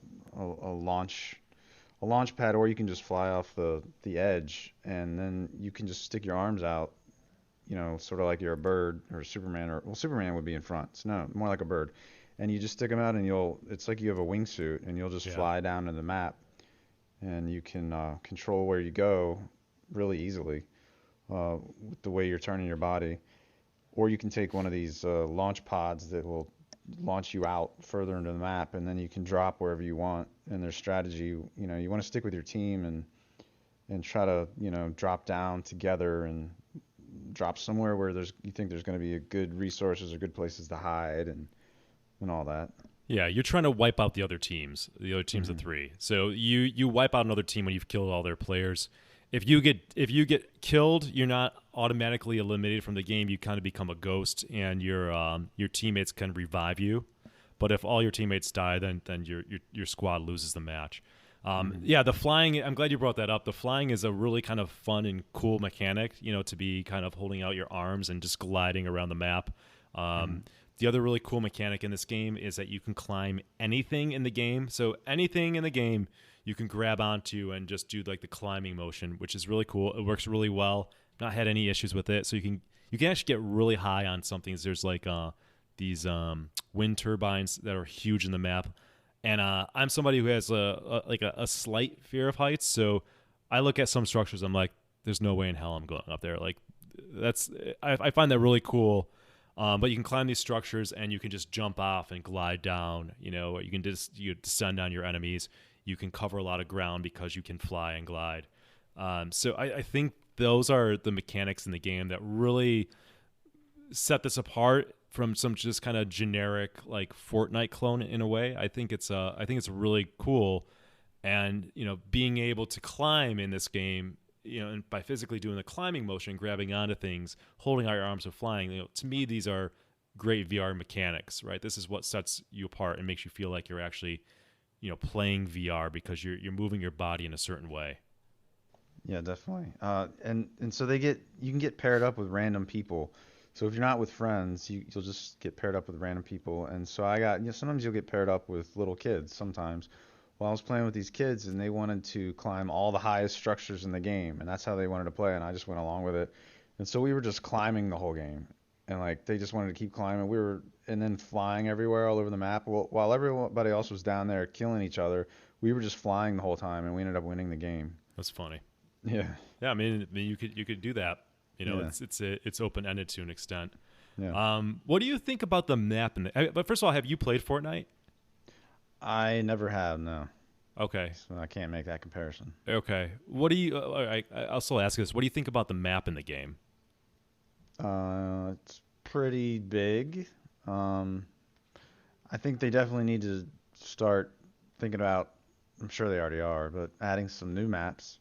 launch pad, or you can just fly off the edge, and then you can just stick your arms out, sort of like you're a bird or Superman, Superman would be in front. So no, more like a bird. And you just stick them out, and it's like you have a wingsuit, and you'll just fly down to the map, and you can control where you go really easily with the way you're turning your body. Or you can take one of these launch pods that will launch you out further into the map, and then you can drop wherever you want. And their strategy, you want to stick with your team and try to, drop down together and drop somewhere where you think there's going to be a good resources or good places to hide and all that. Yeah, you're trying to wipe out the other teams Mm-hmm. of 3. So you wipe out another team when you've killed all their players. If you get killed, you're not automatically eliminated from the game. You kind of become a ghost, and your teammates can revive you. But if all your teammates die, then your squad loses the match. Yeah, the flying. I'm glad you brought that up. The flying is a really kind of fun and cool mechanic. To be kind of holding out your arms and just gliding around the map. The other really cool mechanic in this game is that you can climb anything in the game. So anything in the game you can grab onto and just do like the climbing motion, which is really cool. It works really well. Not had any issues with it. So you can actually get really high on something. There's like these wind turbines that are huge in the map. And I'm somebody who has a slight fear of heights. So I look at some structures. I'm like, there's no way in hell I'm going up there. Like I find that really cool. But you can climb these structures and you can just jump off and glide down. You can you descend on your enemies. You can cover a lot of ground because you can fly and glide. So I think those are the mechanics in the game that really set this apart from some just kind of generic like Fortnite clone in a way. I think it's really cool, and being able to climb in this game, and by physically doing the climbing motion, grabbing onto things, holding out your arms and flying. To me, these are great VR mechanics, right? This is what sets you apart and makes you feel like you're actually, playing VR because you're moving your body in a certain way. Yeah, definitely. And so you can get paired up with random people. So if you're not with friends, you'll just get paired up with random people. And so sometimes you'll get paired up with little kids sometimes. Well, I was playing with these kids, and they wanted to climb all the highest structures in the game, and that's how they wanted to play, and I just went along with it. And so we were just climbing the whole game. and like they just wanted to keep climbing. We were and then flying everywhere all over the map. Well, while everybody else was down there killing each other, we were just flying the whole time, and we ended up winning the game. That's funny. Yeah, Yeah, I mean, you could do that. yeah, It's open ended to an extent. yeah. What do you think about the map? But first of all, have you played Fortnite? I never have, no, Okay, so I can't make that comparison. okay. What do you? I'll still ask this. What do you think about the map in the game? It's pretty big. Um, I think they definitely need to start thinking about. I'm sure they already are, but adding some new maps.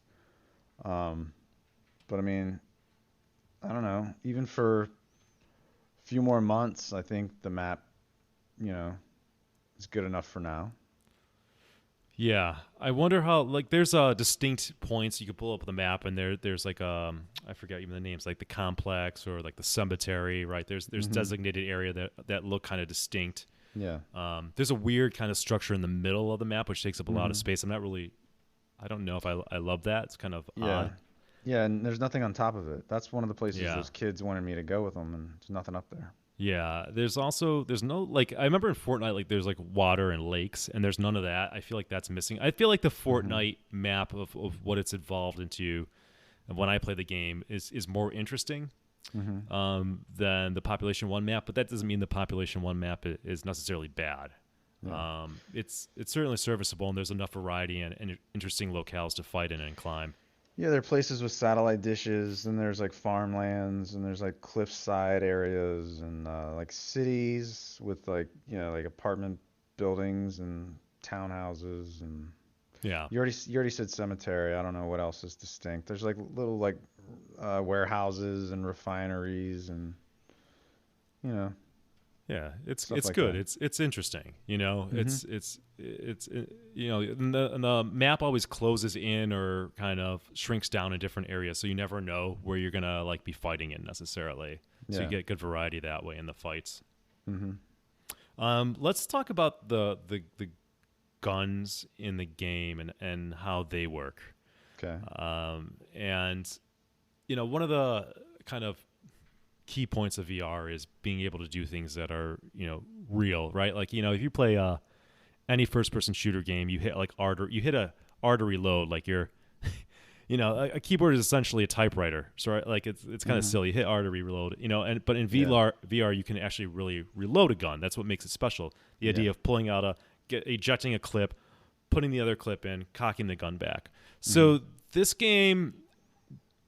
Um, but I mean, I don't know. Even for a few more months, I think the map, you know, is good enough for now. Yeah, I wonder how. Like, there's distinct points you can pull up the map, and there's like I forget even the names, like the complex or like the cemetery, right? There's Hmm. designated area that look kind of distinct. Yeah. There's a weird kind of structure in the middle of the map which takes up a lot of Hmm. space. I don't know if I love that. It's kind of Yeah. odd. Yeah, and there's nothing on top of it. That's one of the places Yeah. those kids wanted me to go with them, and there's nothing up there. Yeah, there's no like I remember in Fortnite like there's like water and lakes and there's none of that. I feel like that's missing. I feel like the Hmm. Fortnite map of what it's evolved into and when I play the game is more interesting Hmm. than the Population 1 map, but that doesn't mean the Population 1 map is necessarily bad. Yeah. It's certainly serviceable and there's enough variety and interesting locales to fight in and climb. Yeah, there are places with satellite dishes, and there's like farmlands, and there's like cliffside areas, and like cities with like like apartment buildings and townhouses, and Yeah. you already said cemetery. I don't know what else is distinct. There's like little like warehouses and refineries, and you know Yeah, stuff it's like good. that. It's interesting. You know, Hmm. and the map always closes in or kind of shrinks down in different areas, so you never know where you're gonna like be fighting in necessarily. So you Yeah. get good variety that way in the fights. Hmm. Let's talk about the guns in the game and how they work. Okay. And one of the kind of key points of VR is being able to do things that are real, right? Like if you play any first person shooter game, you hit like you hit a artery load, like you're a keyboard is essentially a typewriter, so right, like it's kind of Hmm. silly. You hit artery reload, but in Yeah. VR you can actually really reload a gun. That's what makes it special. The Yeah. idea of pulling out ejecting a clip, putting the other clip in, cocking the gun back. Hmm. So this game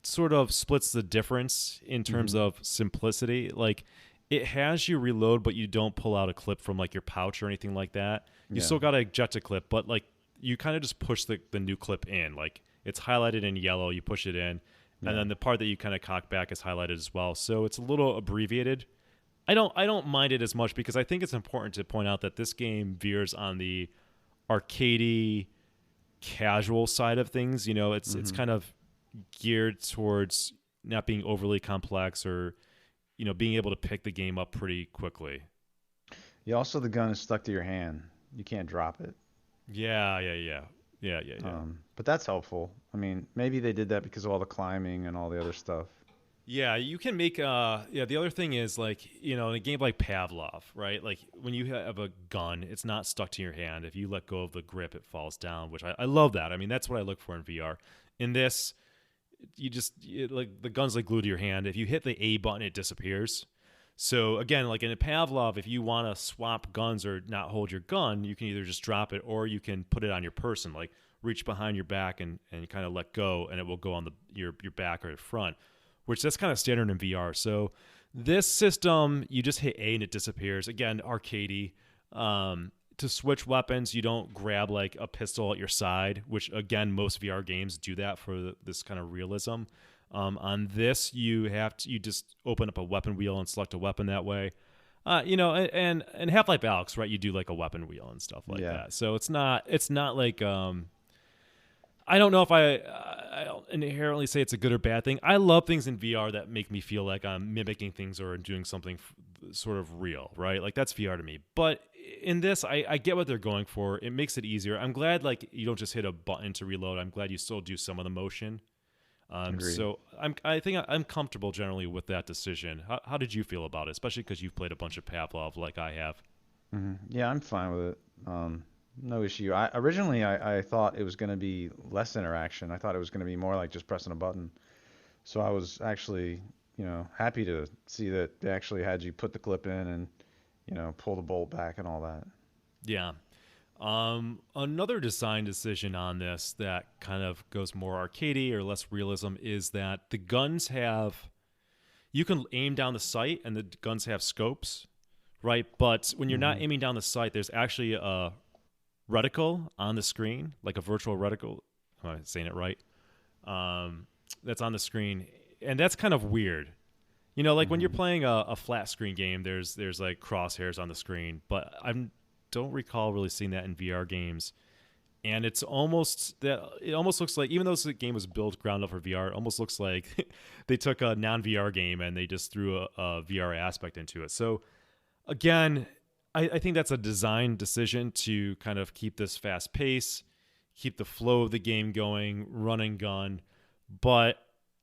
sort of splits the difference in terms Hmm. of simplicity. Like it has you reload, but you don't pull out a clip from like your pouch or anything like that. You Yeah. still got to eject a clip, but like you kind of just push the new clip in. Like it's highlighted in yellow, you push it in, and Yeah. then the part that you kind of cock back is highlighted as well. So it's a little abbreviated. I don't mind it as much because I think it's important to point out that this game veers on the arcadey casual side of things. It's Hmm. kind of geared towards not being overly complex or being able to pick the game up pretty quickly. Yeah. Also, the gun is stuck to your hand. You can't drop it. Yeah. But that's helpful. I mean, maybe they did that because of all the climbing and all the other stuff. Yeah, you can make the other thing is like, in a game like Pavlov, right? Like when you have a gun, it's not stuck to your hand. If you let go of the grip, it falls down, which I love that. I mean, that's what I look for in VR. In this, like the gun's like glued to your hand. If you hit the A button, it disappears. So again, like in a Pavlov, if you want to swap guns or not hold your gun, you can either just drop it or you can put it on your person, like reach behind your back and kind of let go, and it will go on your back or your front, which that's kind of standard in VR. So this system, you just hit A and it disappears. Again, arcadey. To switch weapons, you don't grab like a pistol at your side, which again, most VR games do that for this kind of realism. On this, you just open up a weapon wheel and select a weapon that way. And Half-Life Alyx, right? You do like a weapon wheel and stuff like Yeah. that. So it's not like I don't know if I don't inherently say it's a good or bad thing. I love things in VR that make me feel like I'm mimicking things or doing something sort of real, right? Like that's VR to me. But in this, I get what they're going for. It makes it easier. I'm glad like you don't just hit a button to reload. I'm glad you still do some of the motion. Agreed. So I think I'm comfortable generally with that decision. How did you feel about it, especially because you've played a bunch of Pavlov like I have? Yeah, I'm fine with it. No issue. I thought it was going to be less interaction. I thought it was going to be more like just pressing a button. So I was actually, happy to see that they actually had you put the clip in and, pull the bolt back and all that. Yeah. Another design decision on this that kind of goes more arcadey or less realism is that the guns have you can aim down the sight and the guns have scopes, right? But when you're not Hmm. aiming down the sight, there's actually a reticle on the screen, like a virtual reticle. Am I saying it right? That's on the screen, and that's kind of weird. Like when you're Hmm. playing a flat screen game, there's like crosshairs on the screen, but I don't recall really seeing that in VR games. And it almost looks like, even though this game was built ground up for VR, it almost looks like they took a non-VR game and they just threw a VR aspect into it. So again, I think that's a design decision to kind of keep this fast pace, keep the flow of the game going, run and gun, but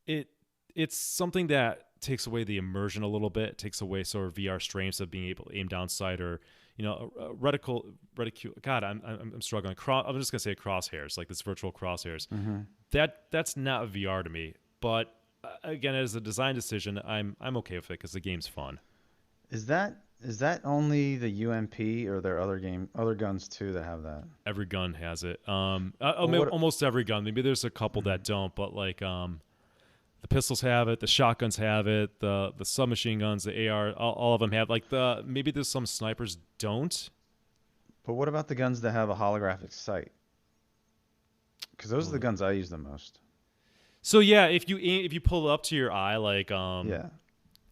it it's something that takes away the immersion a little bit. It takes away sort of VR strengths of being able to aim down sight or a reticule. God, I'm struggling. I'm just gonna say crosshairs, like this virtual crosshairs. Hmm. That's not VR to me. But again, as a design decision, I'm okay with it because the game's fun. Is that only the UMP or are there other guns too that have that? Every gun has it. Well, what? Almost every gun. Maybe there's a couple that don't, but like the pistols have it, the shotguns have it, the submachine guns, the AR, all of them have. Like maybe there's some snipers don't. But what about the guns that have a holographic sight? Because those are the guns I use the most. So yeah, if you pull it up to your eye, like Yeah,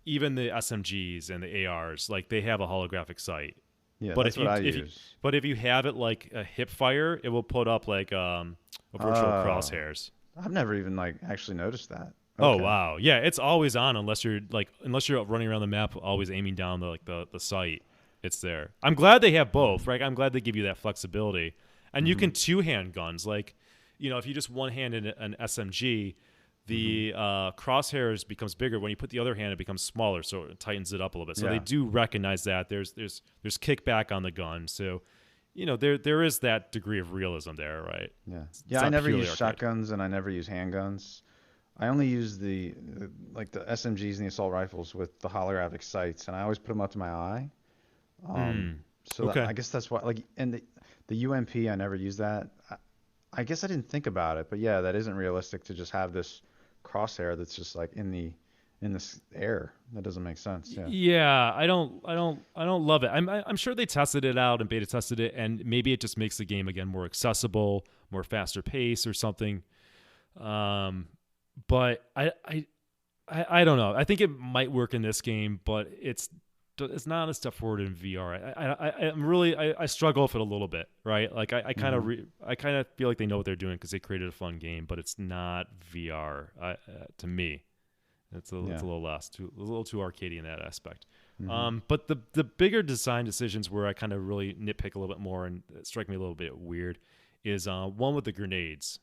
even the SMGs and the ARs, like they have a holographic sight. yeah, But that's what I use. if you have it like a hip fire, it will put up like a virtual Oh, crosshairs. I've never even like actually noticed that. Oh Okay. wow, yeah, it's always on unless you're running around the map, always aiming down the sight. It's there. I'm glad they have both, right? I'm glad they give you that flexibility, and you Hmm. can two-hand guns. Like, if you just one-handed an SMG, Hmm. the crosshairs becomes bigger. When you put the other hand, it becomes smaller, so it tightens it up a little bit. So they Yeah. do recognize that there's kickback on the gun. So, there is that degree of realism there, right? Yeah. It's Yeah, I not never purely use arcade. shotguns and I never use handguns. I only use the SMGs and the assault rifles with the holographic sights, and I always put them up to my eye. Hmm. Um, so that, Okay. I guess that's why. Like, and the UMP, I never use that. I guess I didn't think about it, but yeah, that isn't realistic to just have this crosshair that's just like in this air. That doesn't make sense. Yeah. Yeah, I don't love it. I'm sure they tested it out and beta tested it, and maybe it just makes the game again more accessible, more faster pace or something. But I don't know. I think it might work in this game, but it's not a step forward in VR. I'm really I struggle with it a little bit, right? Like I kind of Hmm. I kind of feel like they know what they're doing because they created a fun game, but it's not VR to me. It's Yeah. a little a little too arcadey in that aspect. Hmm. But the bigger design decisions where I kind of really nitpick a little bit more and strike me a little bit weird is one with the grenades.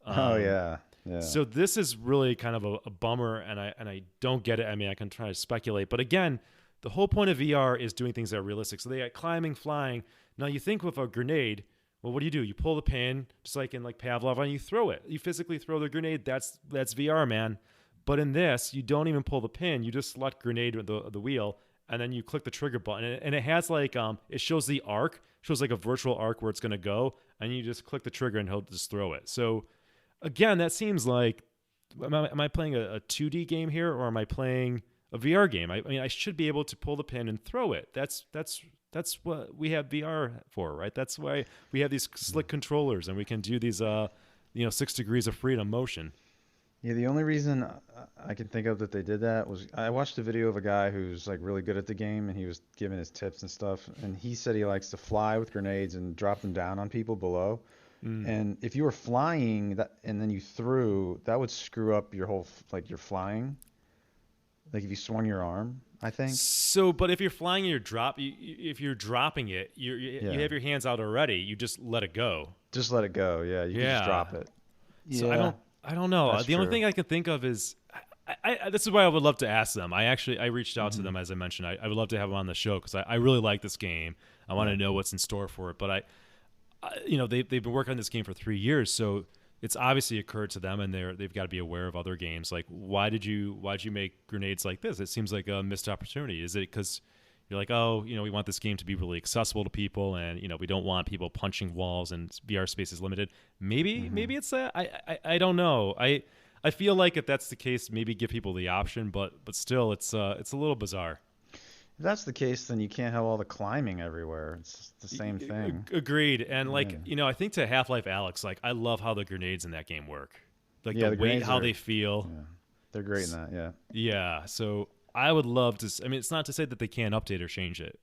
Oh Um, yeah. Yeah. so this is really kind of a bummer, and I don't get it. I mean, I can try to speculate, but again, the whole point of VR is doing things that are realistic. So they got climbing, flying. Now you think with a grenade, well, what do? You pull the pin, just like in like Pavlov, and you throw it. You physically throw the grenade. That's VR, man. But in this, you don't even pull the pin. You just select grenade with the wheel, and then you click the trigger button, and it has like it shows the arc, shows like a virtual arc where it's gonna go, and you just click the trigger and he'll just throw it. So again, that seems like am I playing a 2D game here or am I playing a VR game? I mean, I should be able to pull the pin and throw it. That's what we have VR for, right? That's why we have these slick controllers and we can do these 6 degrees of freedom motion. Yeah, the only reason I can think of that they did that was I watched a video of a guy who's like really good at the game and he was giving his tips and stuff and he said he likes to fly with grenades and drop them down on people below. Mm. And if you were flying that and then you threw, that would screw up your whole like your flying. Like if you swung your arm, I think. So, but if you're flying and if you're dropping it, you Yeah. have your hands out already. You just let it go. Just let it go. Yeah, you can just Yeah. drop it. So I Yeah. I don't know. That's The only true. thing I can think of is this is why I would love to ask them. I reached out to them, as I mentioned. I would love to have them on the show because I really like this game. I want to Yeah. know what's in store for it. But they've been working on this game for 3 years, so it's obviously occurred to them, and they've got to be aware of other games. Like, why'd you make grenades like this? It seems like a missed opportunity. Is it because you're like, oh, we want this game to be really accessible to people, and we don't want people punching walls, and VR space is limited. Maybe it's that. I don't know. I feel like if that's the case, maybe give people the option, but still, it's a little bizarre. If that's the case, then you can't have all the climbing everywhere. It's the same thing. Agreed. And like, Yeah. I think to Half-Life Alex, like I love how the grenades in that game work. Like Yeah, the the weight, grenades how are- they feel. Yeah, they're great in that. Yeah. Yeah. So I would love to. I mean, it's not to say that they can't update or change it.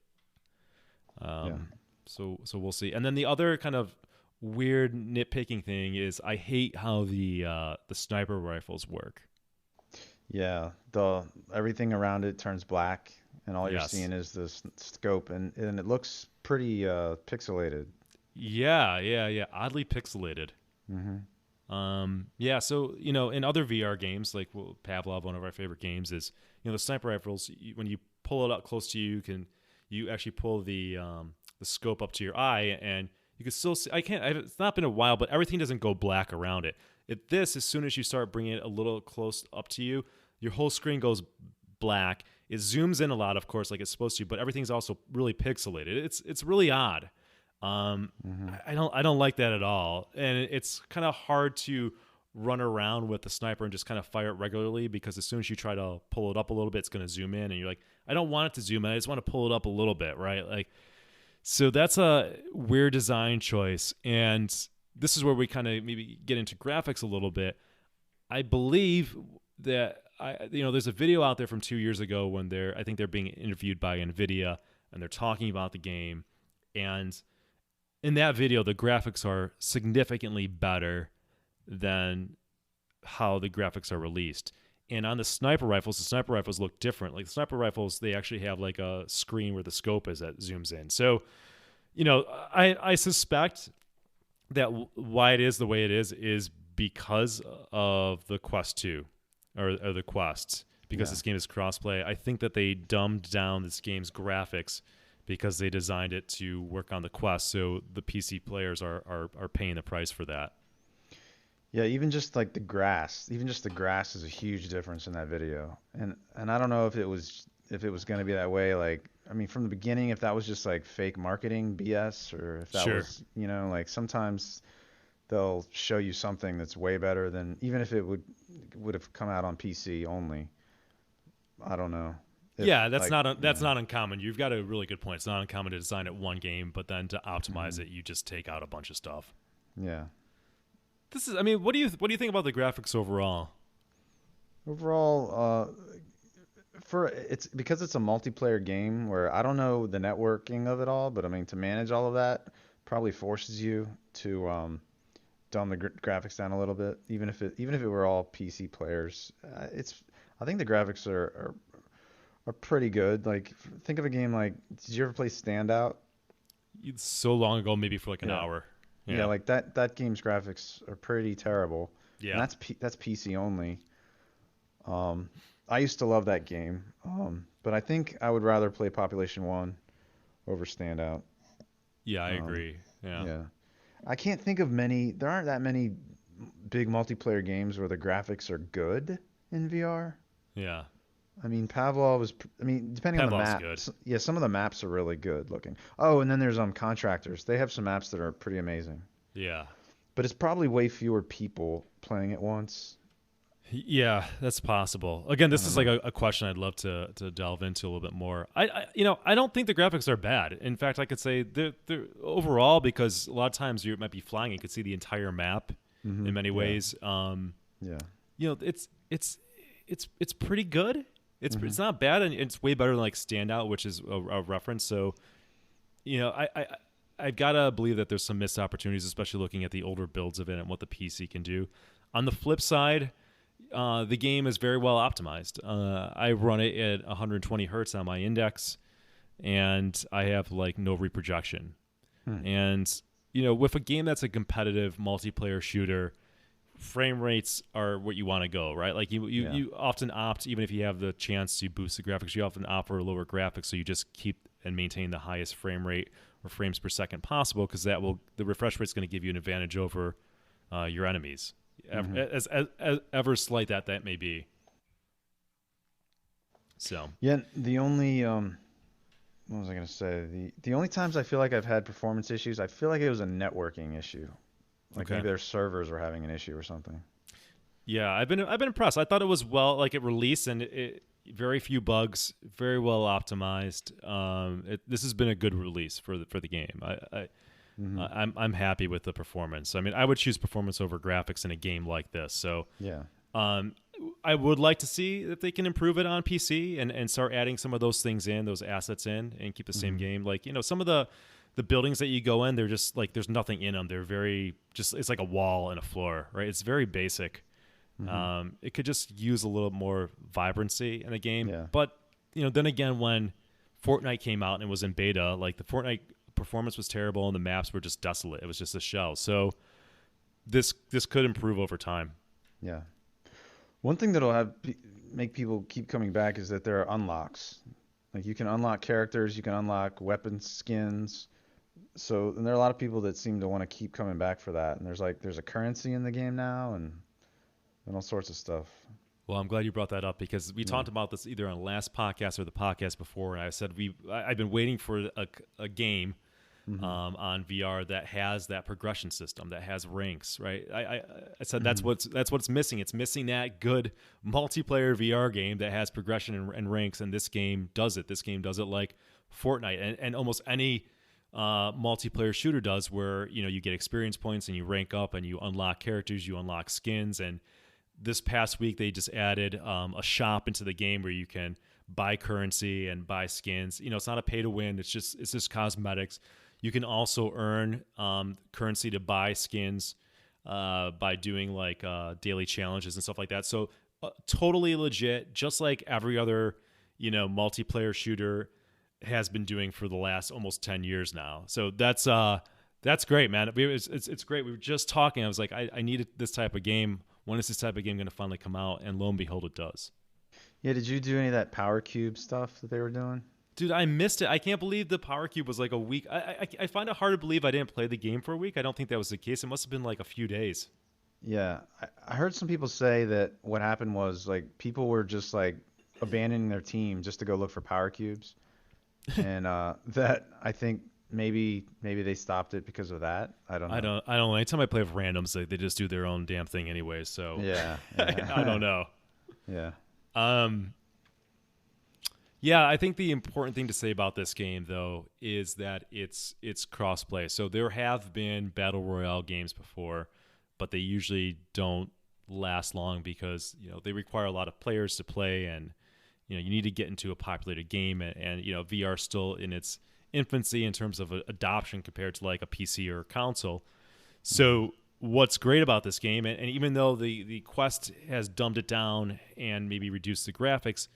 Yeah. So we'll see. And then the other kind of weird nitpicking thing is I hate how the sniper rifles work. Yeah, the everything around it turns black, and all you're Yes. seeing is this scope, and it looks pretty pixelated. Yeah. Oddly pixelated. Yeah, so in other VR games, like Pavlov, one of our favorite games, is the sniper rifles. When you pull it up close to you, you actually pull the scope up to your eye, and you can still see. It's not been a while, but everything doesn't go black around it. As soon as you start bringing it a little close up to you, your whole screen goes black. It zooms in a lot, of course, like it's supposed to, but everything's also really pixelated. It's really odd. I don't like that at all, and it's kind of hard to run around with the sniper and just kind of fire it regularly because as soon as you try to pull it up a little bit, it's going to zoom in, and you're like, I don't want it to zoom in. I just want to pull it up a little bit, right? Like, so that's a weird design choice, and this is where we kind of maybe get into graphics a little bit. I believe that there's a video out there from 2 years ago when I think they're being interviewed by NVIDIA, and they're talking about the game, and in that video, the graphics are significantly better than how the graphics are released. And on the sniper rifles look different. Like the sniper rifles, they actually have like a screen where the scope is that zooms in. So, I suspect that why it is the way it is because of the Quest 2 or the Quests, because this game is crossplay. I think that they dumbed down this game's graphics because they designed it to work on the Quest, so the PC players are paying the price for that. Yeah, even just like the grass, is a huge difference in that video. And I don't know if it was going to be that way. Like, I mean, from the beginning, if that was just like fake marketing BS, or if that Sure. was, like sometimes they'll show you something that's way better than even if it would have come out on PC only. I don't know. Yeah, that's not uncommon. You've got a really good point. It's not uncommon to design it one game, but then to optimize it, you just take out a bunch of stuff. Yeah. What do you think about the graphics overall? Overall, it's because it's a multiplayer game where I don't know the networking of it all, but I mean to manage all of that probably forces you to dumb the graphics down a little bit, even if it were all PC players. I think the graphics are pretty good. Like think of a game like, did you ever play Standout? It's so long ago, maybe for like an hour. Yeah, like that game's graphics are pretty terrible. Yeah. And that's PC only. I used to love that game, but I think I would rather play Population 1 over Standout. Yeah, I agree. Yeah. I can't think of many. There aren't that many big multiplayer games where the graphics are good in VR. Yeah. I mean, Pavlov is. I mean, depending on the Pavlov's map. good. Yeah, some of the maps are really good looking. Oh, and then there's Contractors. They have some maps that are pretty amazing. Yeah. But it's probably way fewer people playing it once. Yeah, that's possible. Again, this is like a question I'd love to delve into a little bit more. I don't think the graphics are bad. In fact, I could say they're overall, because a lot of times you might be flying, you could see the entire map in many ways. Yeah. It's pretty good. It's not bad, and it's way better than like Standout, which is a reference. So, I've got to believe that there's some missed opportunities, especially looking at the older builds of it and what the PC can do. On the flip side, the game is very well optimized. I run it at 120 hertz on my index, and I have like no reprojection. And with a game that's a competitive multiplayer shooter, frame rates are what you want to go, right? Like Yeah. you often opt, even if you have the chance to boost the graphics, you often opt for lower graphics, so you just keep and maintain the highest frame rate or frames per second possible, because the refresh rate is going to give you an advantage over your enemies, Hmm. as ever slight that may be. So Yeah. The only what was I gonna say? The only times I feel like I've had performance issues, I feel like it was a networking issue. Like okay. maybe their servers were having an issue or something. Yeah, I've been impressed. I thought it was well, like it released, and very few bugs, very well optimized. This has been a good release for the game. Hmm. I'm happy with the performance. I mean, I would choose performance over graphics in a game like this. So Yeah. um, I would like to see if they can improve it on PC and start adding some of those things in, those assets in, and keep the same Hmm. game. Like, some of the buildings that you go in, they're just like there's nothing in them. They're very just it's like a wall and a floor, right? It's very basic. Hmm. It could just use a little more vibrancy in the game. Yeah. But then again, when Fortnite came out and it was in beta, like the Fortnite performance was terrible and the maps were just desolate. It was just a shell. So this could improve over time. Yeah. One thing that'll make people keep coming back is that there are unlocks. Like you can unlock characters, you can unlock weapon skins. So, and there are a lot of people that seem to want to keep coming back for that. And there's a currency in the game now and all sorts of stuff. Well, I'm glad you brought that up, because we Yeah. talked about this either on the last podcast or the podcast before, and I said I've been waiting for a game Hmm. on VR that has that progression system, that has ranks, right? I said Hmm. that's what's missing. It's missing that good multiplayer VR game that has progression and ranks, and this game does it. This game does it like Fortnite and almost any multiplayer shooter does, where you get experience points and you rank up and you unlock characters, you unlock skins. And this past week they just added a shop into the game where you can buy currency and buy skins. It's not a pay to win. It's just cosmetics. You can also earn currency to buy skins by doing like daily challenges and stuff like that. So totally legit, just like every other multiplayer shooter has been doing for the last almost 10 years now. So that's great, man. It's great. We were just talking. I was like, I needed this type of game. When is this type of game going to finally come out? And lo and behold, it does. Yeah, did you do any of that Power Cube stuff that they were doing? Dude, I missed it. I can't believe the Power Cube was like a week. I find it hard to believe I didn't play the game for a week. I don't think that was the case. It must have been like a few days. Yeah, I heard some people say that what happened was like people were just like abandoning their team just to go look for Power Cubes, and that I think maybe they stopped it because of that. I don't I know. don't. I don't. Anytime I play with randoms, they just do their own damn thing anyway. So Yeah, I don't yeah, know. yeah. Um, Yeah, I think the important thing to say about this game, though, is that it's crossplay. So there have been battle royale games before, but they usually don't last long because they require a lot of players to play, and you need to get into a populated game, and VR is still in its infancy in terms of adoption compared to like a PC or a console. Hmm. So what's great about this game, and even though the Quest has dumbed it down and maybe reduced the graphics,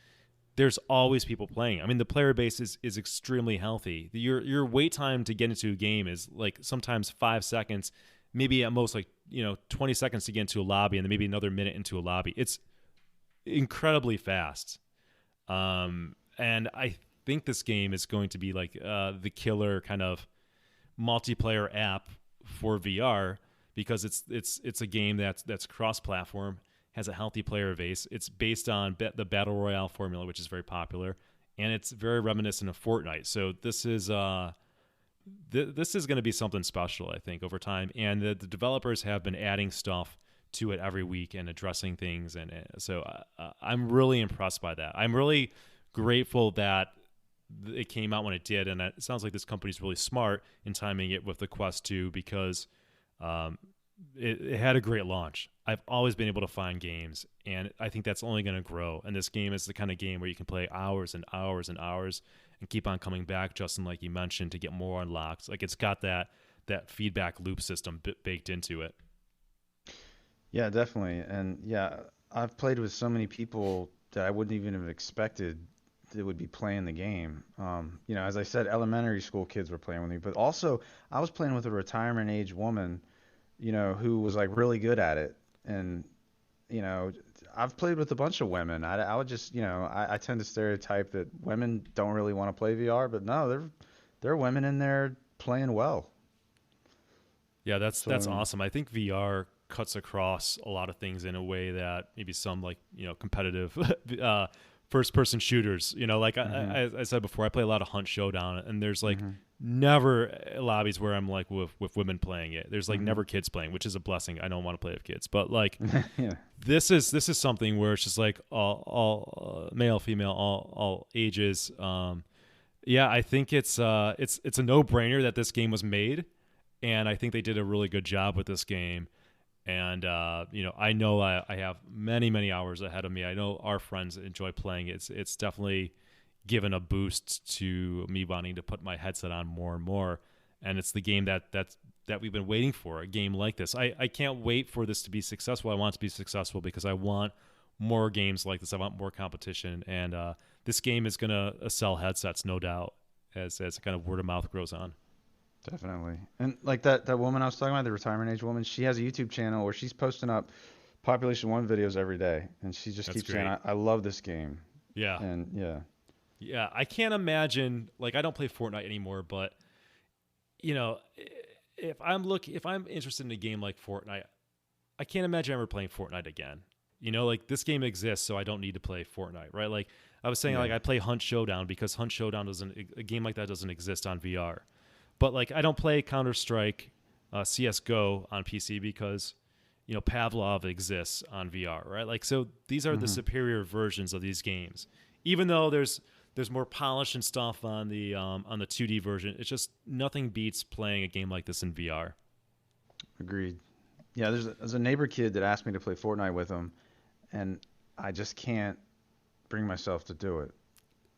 there's always people playing. I mean, the player base is extremely healthy. Your wait time to get into a game is like sometimes 5 seconds, maybe at most like 20 seconds to get into a lobby, and then maybe another minute into a lobby. It's incredibly fast, and I think this game is going to be like the killer kind of multiplayer app for VR, because it's a game that's cross platform, has a healthy player base. It's based on the battle royale formula, which is very popular, and it's very reminiscent of Fortnite. So this is going to be something special, I think, over time. And the developers have been adding stuff to it every week and addressing things, and so I'm really impressed by that. I'm really grateful that it came out when it did, and it sounds like this company's really smart in timing it with the Quest 2, because um, it had a great launch. I've always been able to find games, and I think that's only going to grow. And this game is the kind of game where you can play hours and hours and hours and keep on coming back, Justin, like you mentioned, to get more unlocks. Like it's got that feedback loop system baked into it. Yeah, definitely. And yeah, I've played with so many people that I wouldn't even have expected that would be playing the game. As I said, elementary school kids were playing with me, but also I was playing with a retirement age woman, who was like really good at it. And I've played with a bunch of women. I would just, I tend to stereotype that women don't really want to play VR, but no, there are women in there playing well. Yeah, that's So, awesome. I think VR cuts across a lot of things in a way that maybe some like competitive first person shooters. Like hmm I said before, I play a lot of Hunt Showdown, and there's like hmm never lobbies where I'm like with women playing it. There's like hmm never kids playing, which is a blessing. I don't want to play with kids, but like yeah, this is something where it's just like all male, female, all ages. Yeah, I think it's a no brainer that this game was made, and I think they did a really good job with this game. And I know I have many hours ahead of me. I know our friends enjoy playing it. It's definitely given a boost to me wanting to put my headset on more and more. And it's the game that we've been waiting for, a game like this. I can't wait for this to be successful. I want it to be successful because I want more games like this. I want more competition, and this game is gonna sell headsets, no doubt, as kind of word of mouth grows on. definitely. And like that woman I was talking about, the retirement age woman, she has a YouTube channel where she's posting up Population One videos every day, and she just That's keeps saying, great. I love this game. Yeah, And yeah, yeah. I can't imagine, like, I don't play Fortnite anymore, but you know, if I'm interested in a game like Fortnite, I can't imagine ever playing Fortnite again. Like this game exists, so I don't need to play Fortnite, right? Like I was saying, yeah, like I play Hunt Showdown because Hunt Showdown doesn't a game like that doesn't exist on VR. But like I don't play Counter Strike, CS:GO on PC because Pavlov exists on VR, right? Like so these are the hmm superior versions of these games. Even though there's more polish and stuff on the 2D version, it's just nothing beats playing a game like this in VR. agreed. Yeah, there's a neighbor kid that asked me to play Fortnite with him, and I just can't bring myself to do it.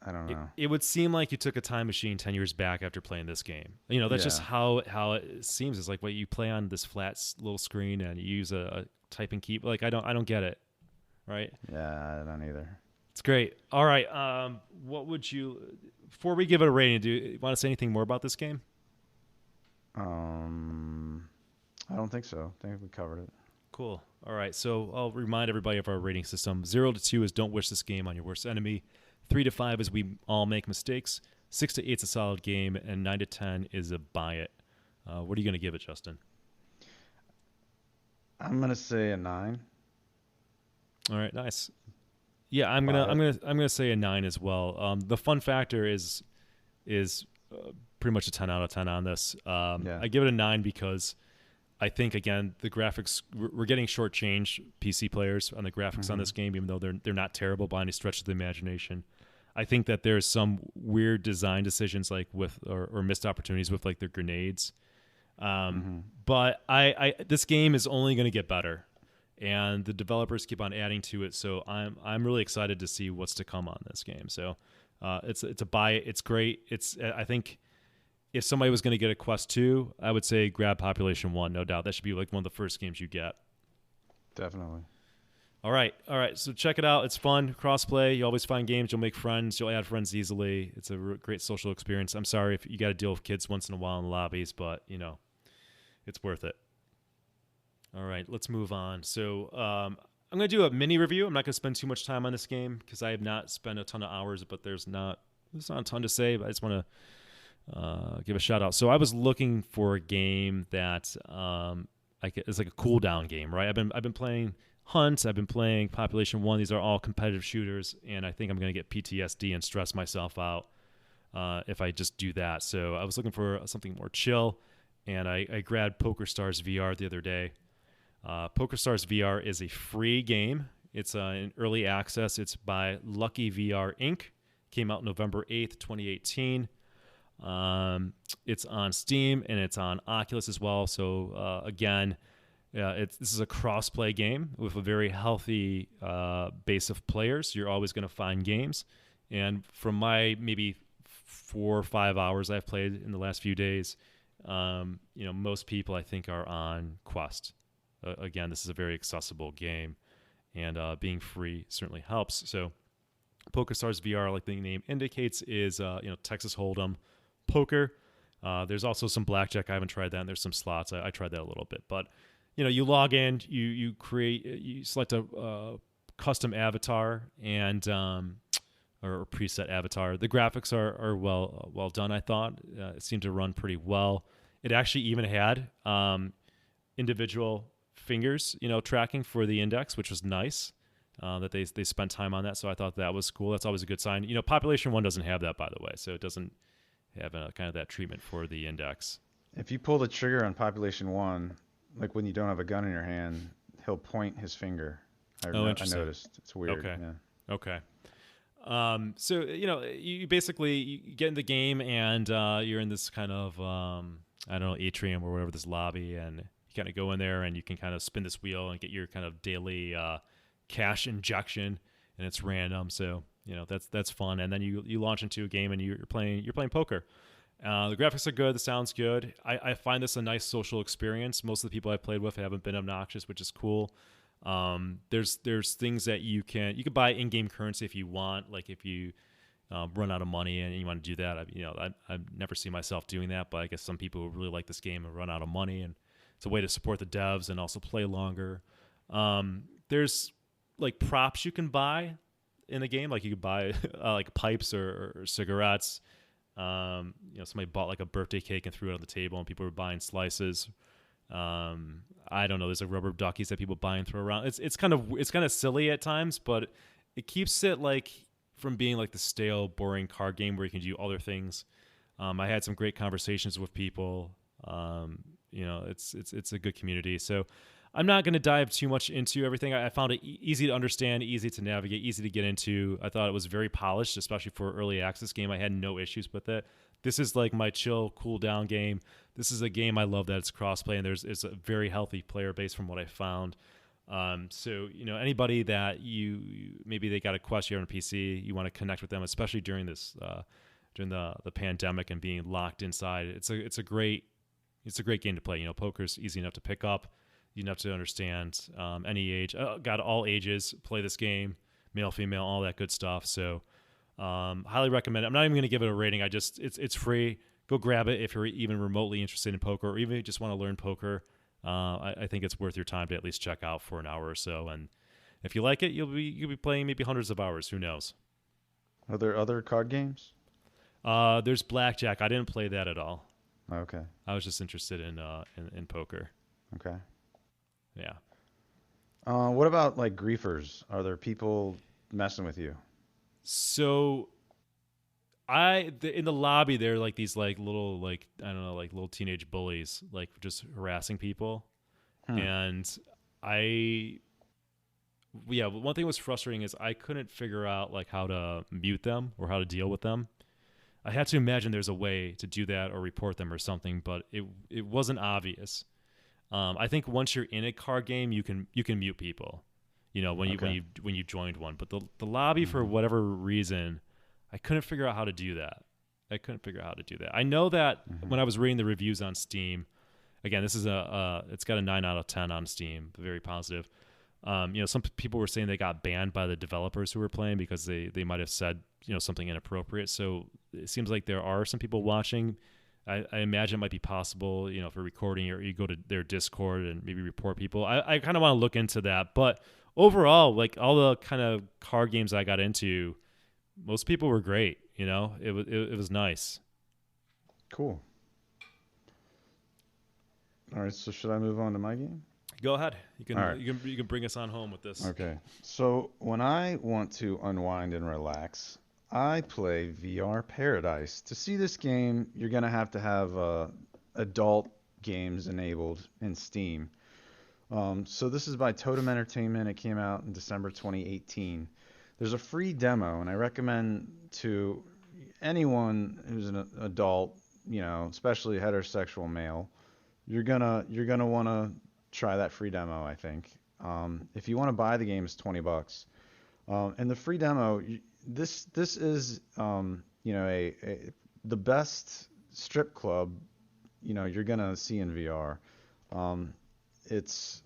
I don't it, know. it would seem like you took a time machine 10 years back after playing this game. That's just Yeah, how it seems. It's like what you play on this flat little screen and you use a typing key. Like I don't get it, right? yeah, I don't either. It's great. All right. What would you, before we give it a rating, do you want to say anything more about this game? Um, I don't think so. I think we covered it. Cool. All right. So I'll remind everybody of our rating system. 0 to 2 is don't wish this game on your worst enemy. 3 to 5 is we all make mistakes. 6 to 8 is a solid game, and 9 to 10 is a buy it. What are you going to give it, Justin? I'm gonna say a 9. All right, nice. Yeah, I'm gonna Buy I'm it. gonna I'm gonna say a 9 as well. The fun factor is pretty much a 10 out of 10 on this. Yeah. I give it a 9 because I think again the graphics we're getting shortchanged PC players on the graphics on hmm this game, even though they're not terrible by any stretch of the imagination. I think that there's some weird design decisions like with or missed opportunities with like their grenades. Um, hmm but I this game is only going to get better, and the developers keep on adding to it. So I'm really excited to see what's to come on this game. So it's a buy it. It's great. I think if somebody was going to get a Quest 2, I would say grab Population 1, no doubt. That should be like one of the first games you get. Definitely. All right. All right. So check it out. It's fun. Crossplay. You always find games. You'll make friends. You'll add friends easily. It's a great social experience. I'm sorry if you got to deal with kids once in a while in the lobbies, but, it's worth it. All right. Let's move on. So I'm going to do a mini review. I'm not going to spend too much time on this game because I have not spent a ton of hours, but there's not a ton to say, but I just want to give a shout out. So I was looking for a game that it's like a cool down game, right? I've been playing Hunt. I've been playing Population One. These are all competitive shooters, and I think I'm going to get PTSD and stress myself out if I just do that. So I was looking for something more chill, and I grabbed PokerStars VR the other day. PokerStars VR is a free game. It's in early access. It's by Lucky VR Inc. Came out November 8th, 2018. It's on Steam and it's on Oculus as well. So again, this is a cross-play game with a very healthy base of players. You're always going to find games. And from my maybe 4 or 5 hours I've played in the last few days, most people I think are on Quest. Again, this is a very accessible game, and being free certainly helps. So PokerStars VR, like the name indicates, is Texas Hold'em poker. There's also some blackjack. I haven't tried that, and there's some slots. I tried that a little bit, but you log in, you create, you select a custom avatar and or preset avatar. The graphics are well done. I thought it seemed to run pretty well. It actually even had individual fingers, tracking for the index, which was nice. That they spent time on that, so I thought that was cool. That's always a good sign. Population 1 doesn't have that, by the way, so it doesn't have kind of that treatment for the index. If you pull the trigger on Population 1, like when you don't have a gun in your hand, he'll point his finger. I Interesting. noticed. It's weird. Okay. Yeah. Okay. So you basically you get in the game and you're in this kind of I don't know, atrium or whatever, this lobby, and you kind of go in there and you can kind of spin this wheel and get your kind of daily cash injection, and it's random. So that's fun. And then you launch into a game and you're playing poker. The graphics are good. The sound's good. I find this a nice social experience. Most of the people I've played with haven't been obnoxious, which is cool. There's things that you can buy in-game currency if you want. Like if you run out of money and you want to do that, I've never seen myself doing that. But I guess some people who really like this game and run out of money, and it's a way to support the devs and also play longer. There's like props you can buy in the game. Like you could buy like pipes or cigarettes. Somebody bought like a birthday cake and threw it on the table, and people were buying slices. I don't know. There's like rubber duckies that people buy and throw around. It's kind of silly at times, but it keeps it like from being like the stale, boring card game where you can do other things. I had some great conversations with people. It's a good community. So I'm not going to dive too much into everything. I found it easy to understand, easy to navigate, easy to get into. I thought it was very polished, especially for an early access game. I had no issues with it. This is like my chill, cool down game. This is a game I love that it's crossplay, and it's a very healthy player base from what I found. So anybody that you maybe they got a Quest here on PC, you want to connect with them, especially during this during the pandemic and being locked inside. It's a great game to play. Poker's easy enough to pick up. You have to understand any age. Got all ages play this game, male, female, all that good stuff. So highly recommend it. I'm not even going to give it a rating. It's free. Go grab it if you're even remotely interested in poker, or even if you just want to learn poker. I think it's worth your time to at least check out for an hour or so. And if you like it, you'll be playing maybe hundreds of hours. Who knows? Are there other card games? There's blackjack. I didn't play that at all. Okay. I was just interested in poker. Okay. Yeah. What about like griefers? Are there people messing with you? So in the lobby there are like these like little like I don't know like little teenage bullies like just harassing people. And one thing that was frustrating is I couldn't figure out like how to mute them or how to deal with them. I had to imagine there's a way to do that or report them or something, but it wasn't obvious. I think once you're in a card game, you can mute people, when you joined one. But the lobby, for whatever reason, I couldn't figure out how to do that. I know that when I was reading the reviews on Steam, again, this is it's got a 9 out of 10 on Steam, very positive. Some people were saying they got banned by the developers who were playing because they might have said something inappropriate. So it seems like there are some people watching. I imagine it might be possible, if you're recording or you go to their Discord and maybe report people. I kind of want to look into that. But overall, like all the kind of card games I got into, most people were great. It was nice. Cool. All right. So should I move on to my game? Go ahead. You can All right. you can bring us on home with this. Okay. So when I want to unwind and relax, I play VR Paradise. To see this game, you're going to have adult games enabled in Steam. So this is by Totem Entertainment. It came out in December 2018. There's a free demo, and I recommend to anyone who's an adult, especially heterosexual male, you're gonna want to try that free demo, I think. If you want to buy the game, it's $20. And the free demo, this is the best strip club you're gonna see in VR. It's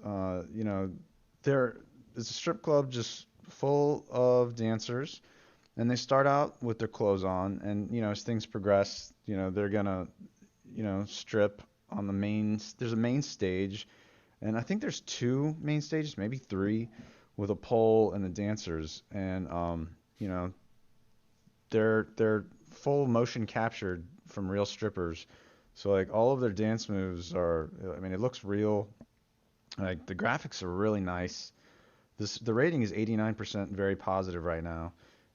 it's a strip club just full of dancers, and they start out with their clothes on, and as things progress, they're gonna strip on the main. There's a main stage, and I think there's two main stages, maybe three, with a pole and the dancers, and you know, they're full motion captured from real strippers. So like all of their dance moves are, I mean, it looks real. Like the graphics are really nice. The rating is 89% very positive right now,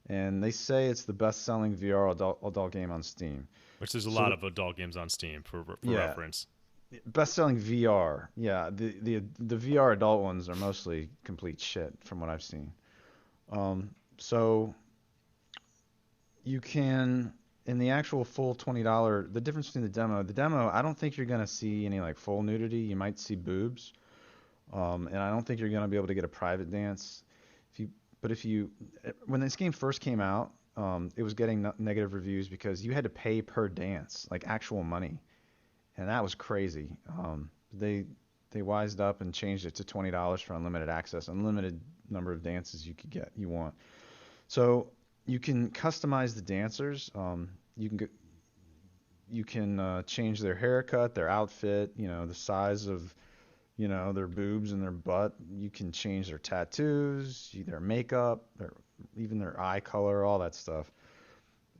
and they say it's the best-selling VR adult game on Steam. Which there's a lot So of adult games on Steam for yeah, reference. best-selling VR. Yeah, the VR adult ones are mostly complete shit from what I've seen. So you can in the actual full $20, the difference between the demo, I don't think you're gonna see any like full nudity. You might see boobs, and I don't think you're gonna be able to get a private dance. If you, but if you, when this game first came out, it was getting negative reviews because you had to pay per dance, like actual money, and that was crazy. They wised up and changed it to $20 for unlimited access, unlimited number of dances you want. So you can customize the dancers. You can change their haircut, their outfit, the size of their boobs and their butt. You can change their tattoos, their makeup, even their eye color, all that stuff.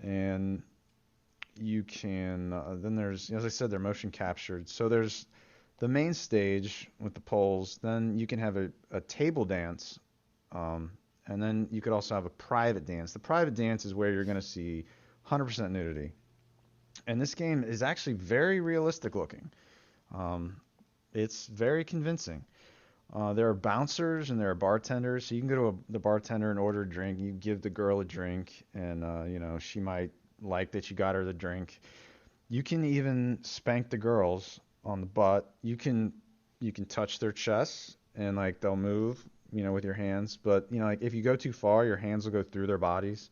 And you can then there's, as I said, they're motion captured. So there's the main stage with the poles. Then you can have a table dance, and then you could also have a private dance. The private dance is where you're going to see 100% nudity. And this game is actually very realistic looking. It's very convincing. There are bouncers and there are bartenders. So you can go to the bartender and order a drink. You give the girl a drink, and she might like that you got her the drink. You can even spank the girls on the butt. You can touch their chests and like they'll move, with your hands. But like if you go too far, your hands will go through their bodies.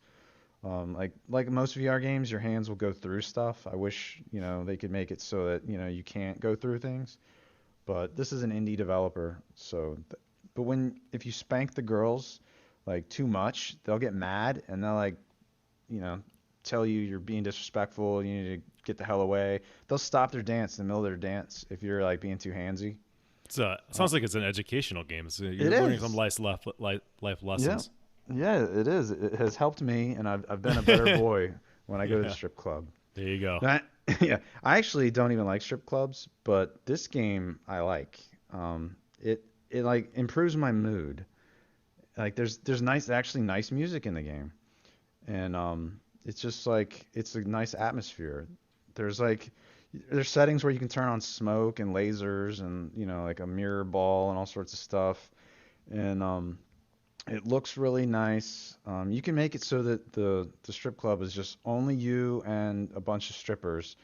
Like most VR games, your hands will go through stuff. I wish they could make it so that you can't go through things. But this is an indie developer, so. But if you spank the girls like too much, they'll get mad and they'll like, tell you you're being disrespectful. You need to get the hell away. They'll stop their dance in the middle of their dance if you're like being too handsy. Sounds like it's an educational game. So you're It learning some is. life Yeah, lessons. yeah, it is. It has helped me, and I've been a better boy when I go to the Yeah, strip club. there you go. I, yeah, I actually don't even like strip clubs, but this game I like. It like improves my mood. Like there's nice music in the game, and it's just like it's a nice atmosphere. There's like there's settings where you can turn on smoke and lasers and like a mirror ball and all sorts of stuff, and it looks really nice. You can make it so that the strip club is just only you and a bunch of strippers.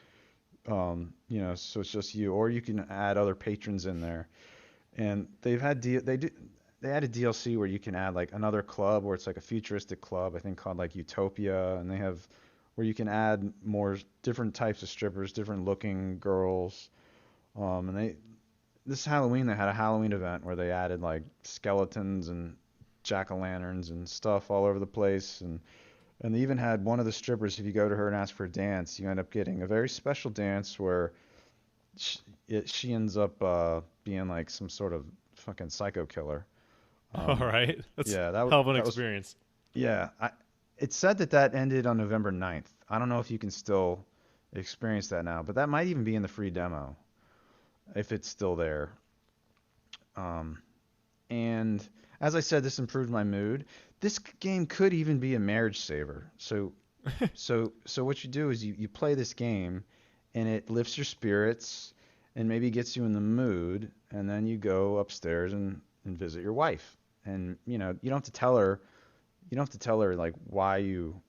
So it's just you, or you can add other patrons in there. And they added DLC where you can add like another club where it's like a futuristic club, I think called like Utopia, and they have where you can add more different types of strippers, different looking girls. And this Halloween they had a Halloween event where they added like skeletons and jack-o'-lanterns and stuff all over the place, and they even had one of the strippers, if you go to her and ask for a dance, you end up getting a very special dance where she ends up being like some sort of fucking psycho killer. All Um, right, that's yeah, hell of an that was experience. yeah. It said that ended on November 9th. I don't know if you can still experience that now, but that might even be in the free demo if it's still there. Um, and as I said, this improved my mood. This game could even be a marriage saver. So what you do is you play this game, and it lifts your spirits, and maybe gets you in the mood, and then you go upstairs and visit your wife. And you don't have to tell her, like why you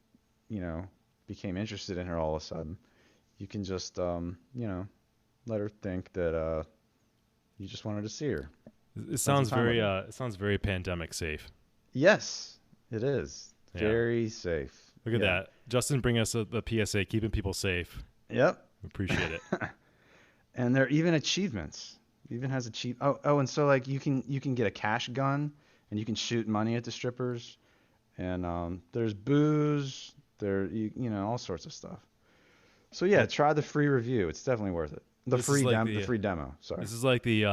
know became interested in her all of a sudden. You can just let her think that you just wanted to see her, It spend some sounds time with very her. it sounds very pandemic safe. Yes, it is. Yeah, Very safe. look at Yeah. that. Justin, bring us the PSA, keeping people safe. Yep. Appreciate it. And there are even achievements. It even has and so like you can get a cash gun and you can shoot money at the strippers, and there's booze, all sorts of stuff. So yeah, That try the free review. It's definitely worth it. The This is free like the free demo. Sorry. this is like the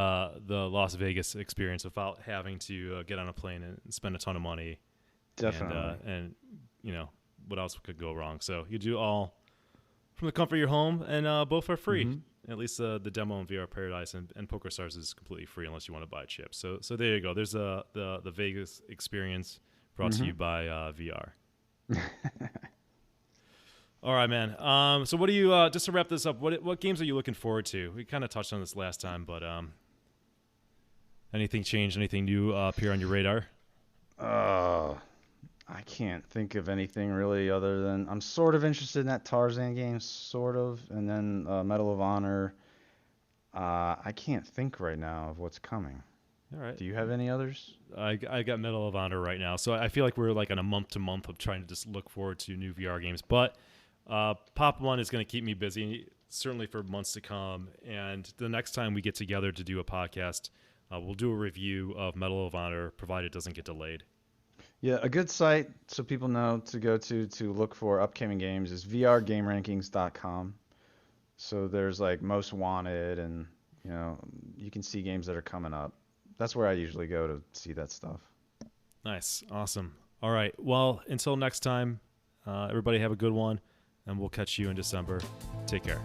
Las Vegas experience without having to get on a plane and spend a ton of money. Definitely. And what else could go wrong? So you do all from the comfort of your home, and both are free. Mm-hmm. At least the demo in VR Paradise and PokerStars is completely free unless you want to buy chips. So there you go. There's the Vegas experience brought to you by VR. All right, man. So what do you just to wrap this up? What games are you looking forward to? We kind of touched on this last time, but anything changed? Anything new appear on your radar? I can't think of anything really other than I'm sort of interested in that Tarzan game, sort of, and then Medal of Honor. I can't think right now of what's coming. All right. Do you have any others? I got Medal of Honor right now, so I feel like we're like on a month to month of trying to just look forward to new VR games. But Pop One is going to keep me busy, certainly for months to come. And the next time we get together to do a podcast, we'll do a review of Medal of Honor, provided it doesn't get delayed. Yeah, a good site so people know to go to look for upcoming games is vrgamerankings.com. So there's like most wanted, and you can see games that are coming up. That's where I usually go to see that stuff. Nice. Awesome. All right. Well, until next time, everybody have a good one, and we'll catch you in December. Take care.